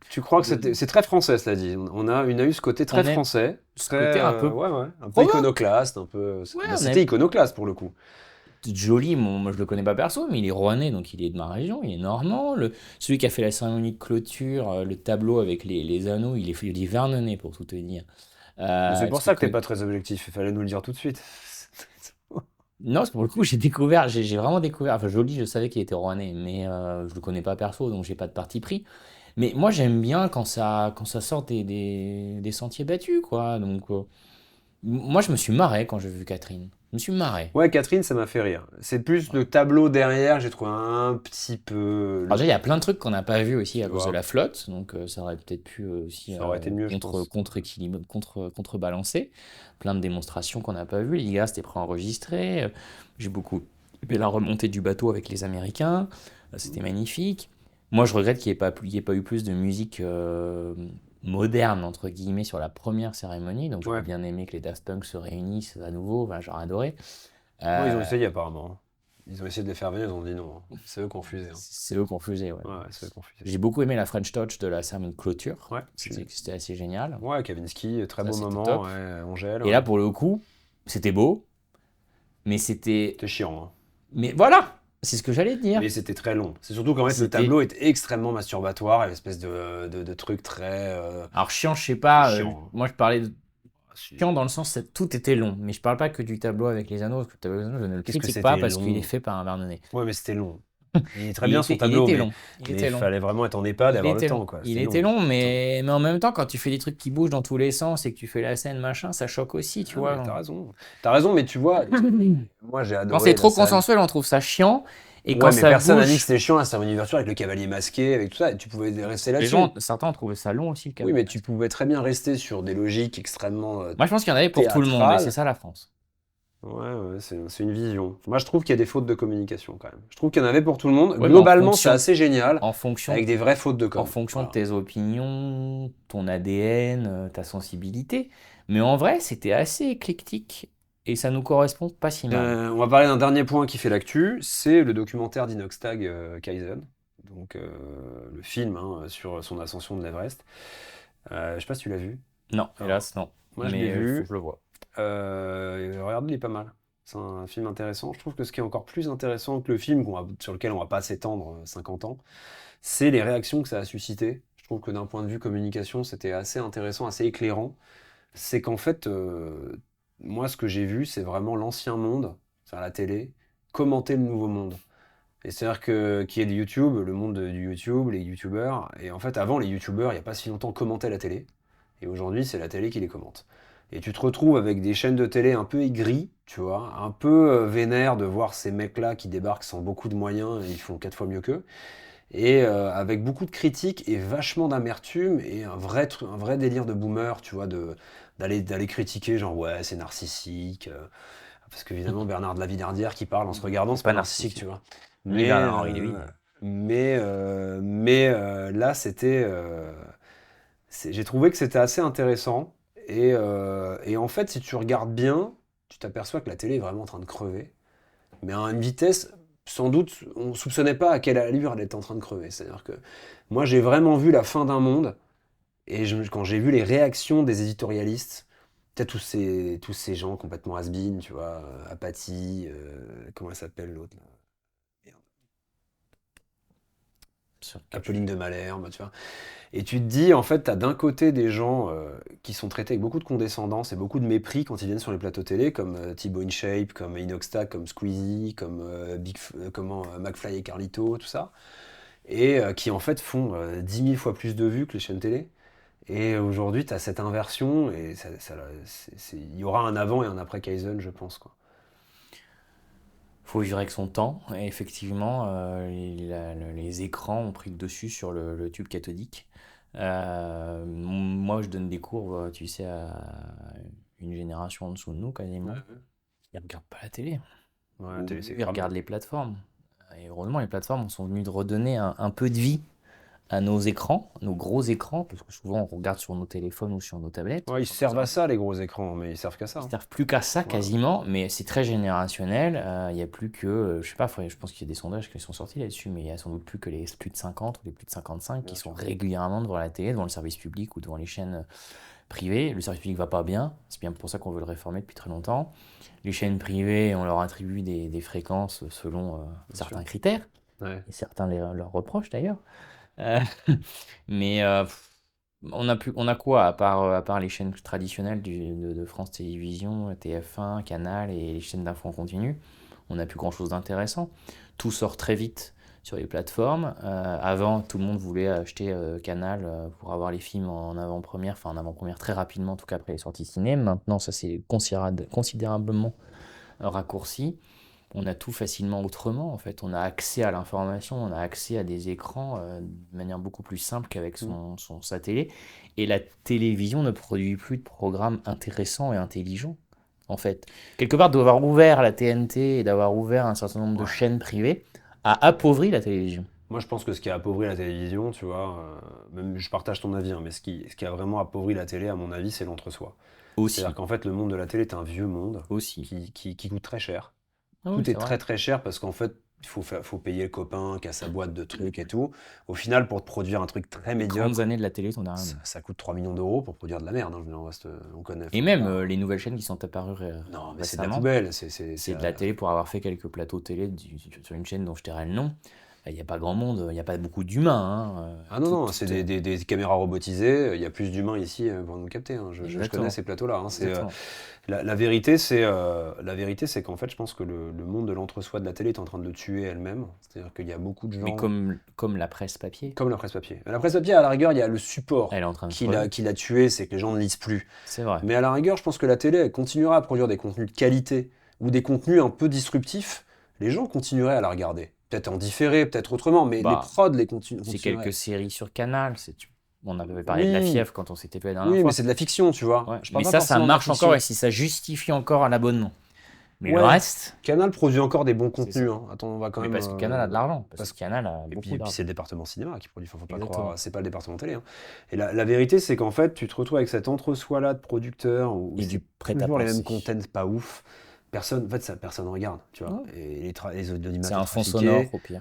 tu crois que de- c'est très français, cela dit. On a eu ce côté très on aime français, ce très, côté un peu ouais, ouais, un peu provoque. iconoclaste, un peu. Ouais, Bah, on c'était aime. iconoclaste pour le coup. Joly, moi je le connais pas perso, mais il est rouennais, donc il est de ma région, il est normand. Celui qui a fait la cérémonie de clôture, le tableau avec les anneaux, il est vernonné pour tout te dire. Mais c'est pour Parce que ça que t'es pas très objectif. Il fallait nous le dire tout de suite. Non, c'est pour le coup, j'ai vraiment découvert. Enfin, Joly, je savais qu'il était rouennais, mais je le connais pas perso, donc j'ai pas de parti pris. Mais moi, j'aime bien quand ça sort des sentiers battus, quoi. Donc, Moi, je me suis marré quand j'ai vu Catherine. Je me suis marré. Ouais, Catherine, ça m'a fait rire. C'est plus le tableau derrière, j'ai trouvé un petit peu. Alors déjà, il y a plein de trucs qu'on n'a pas vu aussi Tu à cause de vois, la flotte, donc ça aurait peut-être pu aussi ça aurait été mieux, je pense. contrebalancer. Plein de démonstrations qu'on n'a pas vues. Les gars, c'était préenregistré. J'ai beaucoup aimé la remontée du bateau avec les Américains. C'était magnifique. Moi, je regrette qu'il n'y ait pas eu plus de musique moderne, entre guillemets, sur la première cérémonie. Donc j'aurais Ouais. bien aimé que les Daft Punk se réunissent à nouveau. Enfin, j'aurais adoré. Non, ils ont Euh, essayé apparemment. Ils ont essayé de les faire venir, ils ont dit non. C'est eux qui ont refusé. c'est eux qui ont refusé, ouais. Ouais, ouais, c'est eux qui ont refusé. J'ai beaucoup aimé la French Touch de la cérémonie de clôture. Ouais, C'était assez génial. ouais, Kavinsky, très Ça, beau c'était moment. top. Ouais, Angèle, Et ouais. là, pour le coup, c'était beau, mais c'était. C'était chiant, hein. Mais voilà! C'est ce que j'allais te dire. Mais c'était très long. C'est surtout qu'en fait, le C'était. tableau est extrêmement masturbatoire, et une espèce de truc très Alors, chiant, je sais pas. chiant, hein. Moi, je parlais de Ah, si. chiant dans le sens que tout était long. Mais je parle pas que du tableau avec les anneaux. Parce que le tableau avec les anneaux, je ne le Qu'est-ce que critique pas c'était parce qu'il est long. fait par un Barnonnet. Ouais, mais c'était long. Il est très bien son Il tableau, était long. Il mais était il long. fallait vraiment être en EHPAD et Il avoir le était long. temps, quoi. Il C'était était long. long, Putain. mais en même temps, quand tu fais des trucs qui bougent dans tous les sens et que tu fais la scène, machin, ça choque aussi, tu Ah, mais vois. t'as raison. T'as raison, mais tu vois, moi j'ai Quand c'est adoré la trop salle. consensuel, on trouve ça chiant. Et quand Ouais, mais ça personne n'a dit que bouge, c'était chiant la cérémonie d'ouverture avec le cavalier masqué, avec tout ça, et tu pouvais rester les là-dessus. gens, certains ont trouvé ça long aussi, le Oui, cavalier mais tu masqué. pouvais très bien rester sur des logiques extrêmement Moi, je pense qu'il y en avait pour tout le monde, et c'est théâtrales. ça la France. Ouais, ouais, c'est une vision. Moi, je trouve qu'il y a des fautes de communication quand même. Je trouve qu'il y en avait pour tout le monde. Ouais, mais Globalement, c'est assez génial, en fonction, avec des vraies fautes de en com. fonction de Voilà. tes opinions, ton ADN, ta sensibilité. Mais en vrai, c'était assez éclectique, et ça nous correspond pas si mal. On va parler d'un dernier point qui fait l'actu, c'est le documentaire d'Inoxtag Kaizen, donc le film hein, sur son ascension de l'Everest. Je sais pas si tu l'as vu. Non, Alors, hélas, non. moi, je l'ai Mais il faut que vu. je le vois. Regarde, il est pas mal. C'est un film intéressant. Je trouve que ce qui est encore plus intéressant que le film, sur lequel on va pas s'étendre 50 ans, c'est les réactions que ça a suscité. Je trouve que d'un point de vue communication, c'était assez intéressant, assez éclairant. C'est qu'en fait, moi, ce que j'ai vu, c'est vraiment l'ancien monde, c'est à la télé, commenter le nouveau monde. Et c'est-à-dire que qui est le YouTube, le monde du YouTube, les YouTubeurs. Et en fait, avant, les YouTubeurs, il n'y a pas si longtemps, commentaient la télé. Et aujourd'hui, c'est la télé qui les commente. Et tu te retrouves avec des chaînes de télé un peu aigries, tu vois, un peu vénère de voir ces mecs-là qui débarquent sans beaucoup de moyens et ils font 4 fois mieux qu'eux. Et avec beaucoup de critiques et vachement d'amertume et un vrai délire de boomer, tu vois, d'aller critiquer, genre ouais, c'est narcissique. Parce qu'évidemment, Bernard de la Villardière qui parle en se regardant, C'est c'est pas pas narcissique, tu narcissique. vois. Ni Mais, Bernard-Henri Lévy. là, j'ai trouvé que c'était assez intéressant. Et en fait, si tu regardes bien, tu t'aperçois que la télé est vraiment en train de crever. Mais à une vitesse, sans doute, on ne soupçonnait pas à quelle allure elle était en train de crever. C'est-à-dire que moi, j'ai vraiment vu la fin d'un monde. Et quand j'ai vu les réactions des éditorialistes, peut-être tous ces gens complètement has-been, tu vois, Apathy, comment elle s'appelle l'autre là? Merde. Sur quel Apolline de sujet? Malherbe, tu vois. Et tu te dis, en fait, tu as d'un côté des gens qui sont traités avec beaucoup de condescendance et beaucoup de mépris quand ils viennent sur les plateaux télé, comme Thibaut InShape, comme Inoxtag, comme Squeezie, comme McFly et Carlito, tout ça. Et qui en fait font 10 000 fois plus de vues que les chaînes télé. Et aujourd'hui, tu as cette inversion, et il y aura un avant et un après Kaizen, je pense, quoi. Faut vivre avec son temps. Et effectivement, les écrans ont pris le dessus sur le tube cathodique. Moi, je donne des cours, tu sais, à une génération en dessous de nous, quasiment. Ouais, Ils regardent pas la télé. ouais, la Ou télé, c'est ils cramé. regardent les plateformes. Et heureusement, les plateformes sont venues de redonner un peu de vie à nos écrans, nos gros écrans, parce que souvent on regarde sur nos téléphones ou sur nos tablettes, Ouais, ils sur nos servent à ordi. ça, les gros écrans, mais ils servent qu'à ça, Ils hein. servent plus qu'à ça Voilà. quasiment, mais c'est très générationnel. Il y a plus que, je sais pas, je pense qu'il y a des sondages qui sont sortis là-dessus, mais il y a sans doute plus que les plus de 50 ou les plus de 55 qui Bien sont sûr. régulièrement devant la télé, devant le service public ou devant les chaînes privées. Le service public va pas bien, c'est bien pour ça qu'on veut le réformer depuis très longtemps. Les chaînes privées, on leur attribue des fréquences selon Bien sûr. certains critères, Ouais. et certains leur reprochent d'ailleurs. Euh, mais on a quoi à part les chaînes traditionnelles de France Télévisions, TF1, Canal et les chaînes d'infos en continu? On n'a plus grand-chose d'intéressant. Tout sort très vite sur les plateformes. Avant, tout le monde voulait acheter Canal pour avoir les films en avant-première, enfin en avant-première très rapidement, en tout cas après les sorties ciné. Maintenant, ça s'est considérablement raccourci. On a tout facilement autrement, en fait. On a accès à l'information, on a accès à des écrans de manière beaucoup plus simple qu'avec sa télé. Et la télévision ne produit plus de programmes intéressants et intelligents, en fait. Quelque part, d'avoir ouvert la TNT et d'avoir ouvert un certain nombre de Ouais. chaînes privées a appauvri la télévision. Moi, je pense que ce qui a appauvri la télévision, tu vois, même je partage ton avis, hein, mais ce qui a vraiment appauvri la télé, à mon avis, c'est l'entre-soi. Aussi. C'est-à-dire qu'en fait, le monde de la télé est un vieux monde Aussi. qui coûte très cher. Ah oui, Tout est c'est vrai. très très cher parce qu'en fait, faut payer le copain qui a sa boîte de trucs et tout. Au final, pour te produire un truc très Les grandes médiocre, années de la télé sont derrière nous. ça coûte 3 millions d'euros pour produire de la merde, hein. Je veux dire, on connaît. Et Faut même pas- les nouvelles chaînes qui sont apparues Non, mais c'est de la récemment, poubelle. c'est de la télé pour avoir fait quelques plateaux télé sur une chaîne dont je tairai le nom. Il n'y a pas grand monde, il n'y a pas beaucoup d'humains. Ah non, non, c'est des caméras robotisées. Il y a plus d'humains ici pour nous capter, hein. Je Exactement. connais ces plateaux-là, hein. Exactement. La vérité, c'est qu'en fait, je pense que le monde de l'entre-soi de la télé est en train de le tuer elle-même. C'est-à-dire qu'il y a beaucoup de gens. Mais comme la presse papier, Comme la presse papier. La presse papier, à la rigueur, il y a le support elle est en train de qui crever. l'a tué, c'est que les gens ne lisent plus. C'est vrai. Mais à la rigueur, je pense que la télé, elle continuera à produire des contenus de qualité ou des contenus un peu disruptifs. Les gens continueraient à la regarder. Peut-être en différé, peut-être autrement, mais les Bah, prods les continueraient. C'est quelques séries sur Canal. On avait parlé de La Oui. Fièvre quand on s'était fait la dernière Oui, mais fois. c'est de la fiction, tu vois. Ouais. Je parle Mais pas ça forcément de la marche fiction. encore et si ça justifie encore un abonnement. Mais le Ouais. reste, Canal produit encore des bons C'est contenus, ça. hein. Attends, on va quand mais même. parce que Canal a de l'argent. Parce parce que Canal a Et beaucoup puis d'argent. c'est le département cinéma qui produit, faut pas Exactement. croire, c'est pas le département télé, hein. Et la vérité, c'est qu'en fait, tu te retrouves avec cet entre-soi-là de producteurs où Et c'est du prêt à toujours les mêmes penser. contents pas ouf. Personne, en fait, ça, personne regarde, tu vois. Ouais. Et les audiomatiques C'est un fond trafiqués, sonore au pire.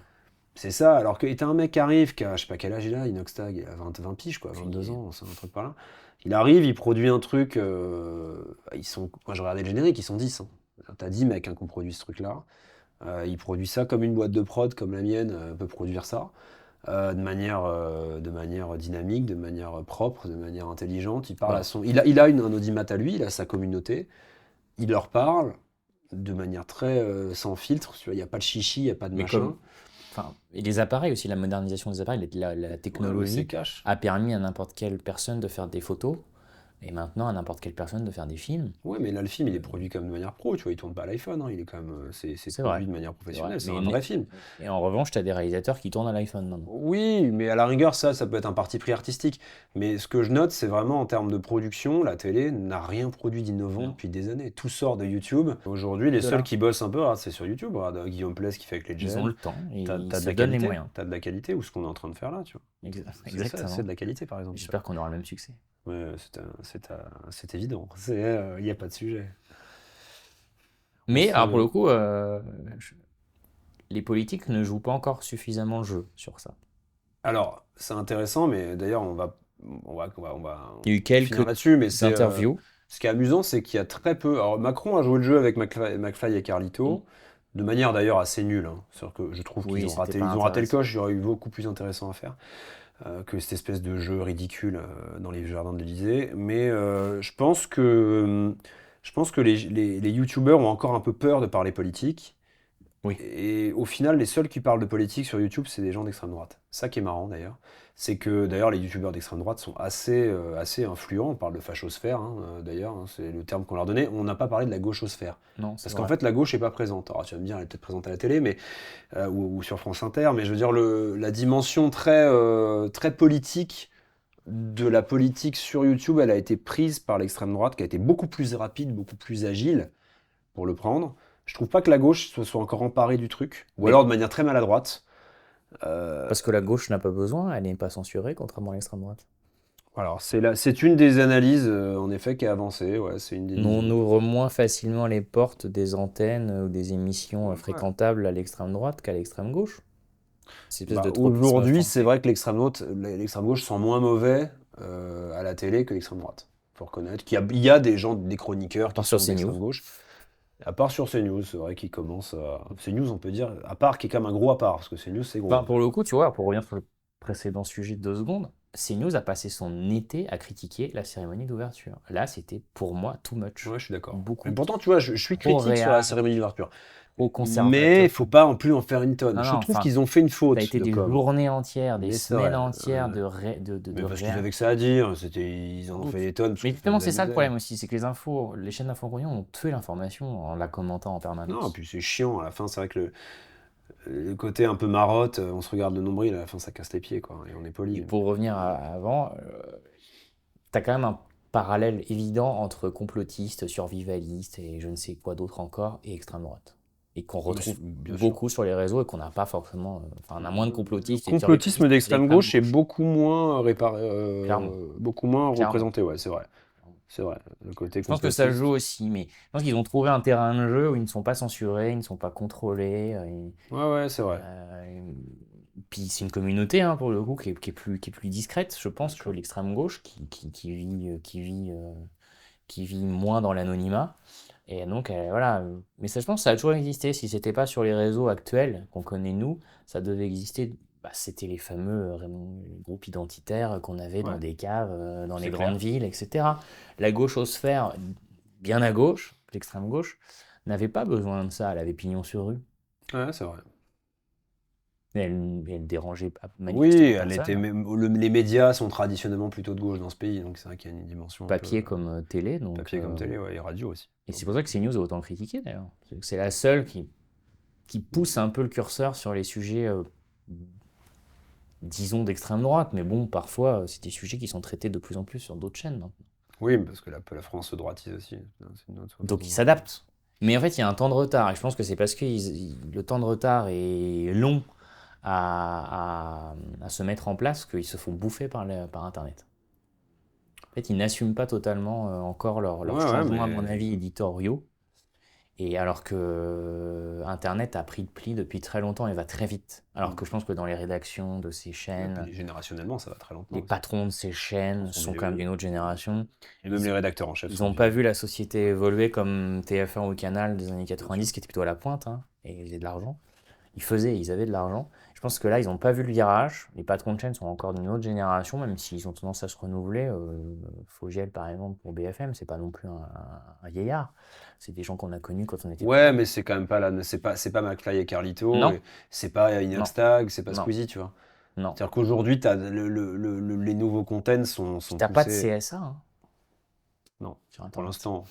c'est ça. Alors que t'as un mec qui arrive, qui a, je sais pas quel âge il a, Inoxtag, il a 20 piges, quoi, Aucune 22 idée. ans, c'est un truc par là. Il arrive, il produit un truc, moi je regardais le générique, ils sont 10, hein. T'as 10 mecs, hein, qui ont produit ce truc-là. Il produit ça comme une boîte de prod, comme la mienne peut produire ça, de manière dynamique, de manière propre, de manière intelligente. Il parle Voilà. à son, il a un audimat à lui, il a sa communauté. Il leur parle de manière très sans filtre. Tu vois, il n'y a pas de chichi, il n'y a pas de Mais machin. et les appareils aussi, la modernisation des appareils, la Ouais, mais c'est technologie cash. a permis à n'importe quelle personne de faire des photos et maintenant à n'importe quelle personne de faire des films. Ouais, mais là, le film, il est produit comme de manière pro. Tu vois, il tourne pas à l'iPhone, hein. Il est quand même, c'est C'est produit vrai. de manière professionnelle. C'est Mais un vrai film. Et en revanche, tu as des réalisateurs qui tournent à l'iPhone maintenant. Oui, mais à la rigueur, ça peut être un parti pris artistique. Mais ce que je note, c'est vraiment en termes de production, la télé n'a rien produit d'innovant Non. depuis des années. Tout sort de YouTube. Aujourd'hui, les De seuls là. qui bossent un peu, c'est sur YouTube. Regarde, Guillaume Pless qui fait avec les Ils ont Gen. le temps et T'as ils de se la donnent les qualité. moyens. T'as de la qualité, ou ce qu'on est en train de faire là, tu vois. Exactement. C'est de la qualité, par exemple. J'espère qu'on aura le même succès. Ouais, c'est évident. Il n'y a pas de sujet. Mais se- alors pour le coup, les politiques ne jouent pas encore suffisamment le jeu sur ça. Alors, c'est intéressant, mais d'ailleurs, on va Il y a eu finir quelques là-dessus, mais c'est interviews. ce qui est amusant, c'est qu'il y a très peu. Alors, Macron a joué le jeu avec McFly et Carlito, de manière d'ailleurs assez nulle, hein. C'est-à-dire que je trouve Oui, qu'ils c'était ils pas ont raté le intéressant. coche, il y aurait eu beaucoup plus intéressant à faire que cette espèce de jeu ridicule dans les jardins de l'Élysée. Mais je pense que les youtubeurs ont encore un peu peur de parler politique. Oui. Et au final, les seuls qui parlent de politique sur YouTube, c'est des gens d'extrême droite. Ça qui est marrant d'ailleurs, c'est que d'ailleurs les youtubeurs d'extrême droite sont assez influents. On parle de fachosphère, hein, d'ailleurs, hein, c'est le terme qu'on leur donnait. On n'a pas parlé de la gauchosphère. Non, c'est Parce qu'en vrai. fait, la gauche n'est pas présente. Alors tu vas me dire, elle est peut-être présente à la télé, mais, ou sur France Inter, mais je veux dire, la dimension très politique de la politique sur YouTube, elle a été prise par l'extrême droite, qui a été beaucoup plus rapide, beaucoup plus agile pour le prendre. Je trouve pas que la gauche se soit encore emparée du truc, ou Mais- alors de manière très maladroite. Parce que la gauche n'a pas besoin, elle n'est pas censurée, contrairement à l'extrême droite. Alors, c'est une des analyses, en effet, qui a avancé. Ouais, c'est une des On visions. ouvre moins facilement les portes des antennes ou des émissions Ouais. fréquentables à l'extrême droite qu'à l'extrême gauche. C'est une espèce Bah, de tropisme aujourd'hui, français. c'est vrai que l'extrême gauche sent moins mauvais à la télé que l'extrême droite. Faut reconnaître qu'il y a des gens, des chroniqueurs qui part sur sont d'extrême CNews. gauche. À part sur CNews, c'est vrai qu'ils commencent à... CNews, on peut dire, à part, qui est quand même un gros à part, parce que CNews, c'est gros. Bah, pour le coup, tu vois, pour revenir sur le précédent sujet de 2 secondes, CNews a passé son été à critiquer la cérémonie d'ouverture. Là, c'était pour moi too much. Ouais, je suis d'accord. Beaucoup. Mais pourtant, tu vois, je suis Trop critique sur la réel. cérémonie d'ouverture. trop Mais conservateur. il faut pas en plus en faire une tonne. Non, Je non, trouve enfin, qu'ils ont fait une Ça faute a été de des com. journées entières, des Mais c'est semaines vrai. entières Ouais. de Mais parce qu'ils rien. avaient que ça à dire. Ils en ont fait des tonnes parce Mais que ça justement, les c'est ça le amusait. problème aussi, c'est que les chaînes d'infos ont tué l'information en la commentant en Non, permanence. puis c'est chiant. À la fin, c'est vrai que le côté un peu marotte, on se regarde le nombril, à la fin, ça casse les pieds, quoi. Et on est Et poli. pour revenir avant, t'as quand même un parallèle évident entre complotistes, survivalistes et je ne sais quoi d'autre encore, et extrême droite. Et qu'on retrouve Bien sûr. beaucoup sur les réseaux et qu'on n'a pas forcément. Enfin, on a moins de Le complotistes et de complotisme survivalistes d'extrême d'extrême gauche est gauche. Clairement. beaucoup moins Clairement. représenté, ouais, c'est vrai. C'est vrai. Le côté Je pense que ça joue complotiste. aussi, mais je pense qu'ils ont trouvé un terrain de jeu où ils ne sont pas censurés, ils ne sont pas contrôlés. Ouais, ouais, c'est vrai. Puis c'est une communauté, hein, pour le coup, qui est plus discrète, je pense, Bien que sûr. l'extrême gauche, qui vit moins dans l'anonymat. Et donc, voilà. Mais ça, je pense que ça a toujours existé. Si c'était pas sur les réseaux actuels qu'on connaît nous, ça devait exister. Bah, c'était les fameux groupes identitaires qu'on avait dans Ouais, des caves, dans les c'est grandes clair. villes, etc. La gauchosphère, bien à gauche, l'extrême gauche, n'avait pas besoin de ça. Elle avait pignon sur rue. Ouais, c'est vrai. Et elle dérangeait Oui, manifestement elle était personne. les médias sont traditionnellement plutôt de gauche dans ce pays, donc c'est vrai qu'il y a une dimension un peu Papier comme télé. Donc, papier comme télé, ouais, et radio aussi. et c'est Donc, pour ça que CNews est autant critiquée d'ailleurs. C'est la seule qui pousse un peu le curseur sur les sujets, disons, d'extrême droite. Mais bon, parfois, c'est des sujets qui sont traités de plus en plus sur d'autres chaînes maintenant. oui, parce que la France se droitise aussi. C'est une autre Donc façon ils de voir. s'adaptent. Mais en fait, il y a un temps de retard. Et je pense que c'est parce que le temps de retard est long à se mettre en place qu'ils se font bouffer par Internet. En fait, ils n'assument pas totalement encore leurs Ouais, ouais, changements, à mon mais avis, éditoriaux. Et alors que Internet a pris de pli depuis très longtemps et va très vite. Alors que je pense que dans les rédactions de ces et puis chaînes, générationnellement, ça va très lentement les aussi. patrons de ces Dans chaînes son sont quand même vieux. d'une autre génération. Et même Ils les rédacteurs en chef ils sont n'ont pas vieux, vu la société évoluer comme TF1 ou Canal des années bien sûr. 90, qui était plutôt à la pointe, hein, et ils avaient de l'argent. Ils avaient de l'argent. Je pense que là, ils n'ont pas vu le virage. Les patrons de chaîne sont encore d'une autre génération, même s'ils ont tendance à se renouveler. Fogiel, par exemple, pour BFM, c'est pas non plus un vieillard. C'est des gens qu'on a connus quand on était plus Ouais, jeunes. mais c'est quand même pas c'est pas McFly et Carlito, Non, et c'est pas non, Inextag, c'est pas non, Squeezie, tu vois. non. C'est-à-dire qu'aujourd'hui, les nouveaux contents Puis sont t'as pas de poussés. CSA, hein, Non, sur pour Internet. l'instant.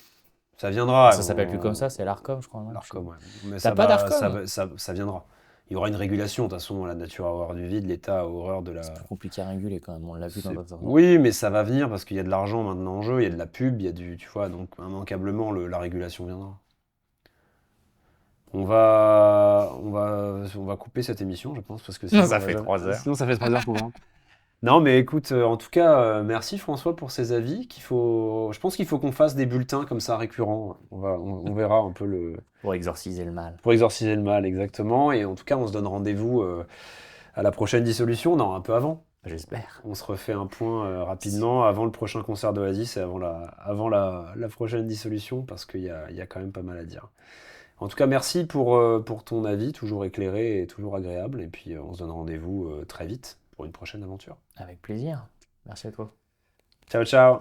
Ça Enfin, viendra. ça s'appelle plus comme ça, c'est l'ARCOM, je crois, non, je sais L'Arcom, plus. ouais. Mais T'as ça pas va, d'ARCOM? ça viendra. Il y aura une régulation, de toute façon, la nature a horreur du vide, l'État a horreur de C'est plus la. compliqué à réguler quand même, on l'a vu dans d'autres endroits. Oui, mais ça va venir parce qu'il y a de l'argent maintenant en jeu, il y a de la pub, il y a du. Tu vois, donc immanquablement, la régulation viendra. On va couper cette émission, je pense, parce que Non, sinon, ça fait 3 heures. sinon ça fait 3 heures qu'on va. Non, mais écoute, en tout cas, merci François pour ces avis. Je pense qu'il faut qu'on fasse des bulletins comme ça récurrents. On verra un peu Pour exorciser le mal. pour exorciser le mal exactement. Et en tout cas, on se donne rendez-vous à la prochaine dissolution, non, un peu avant. J'espère. On se refait un point rapidement avant le prochain concert d'Oasis et avant la prochaine dissolution, parce qu'il y a quand même pas mal à dire. En tout cas, merci pour ton avis, toujours éclairé et toujours agréable. Et puis, on se donne rendez-vous très vite pour une prochaine aventure. Avec plaisir. Merci à toi. Ciao, ciao!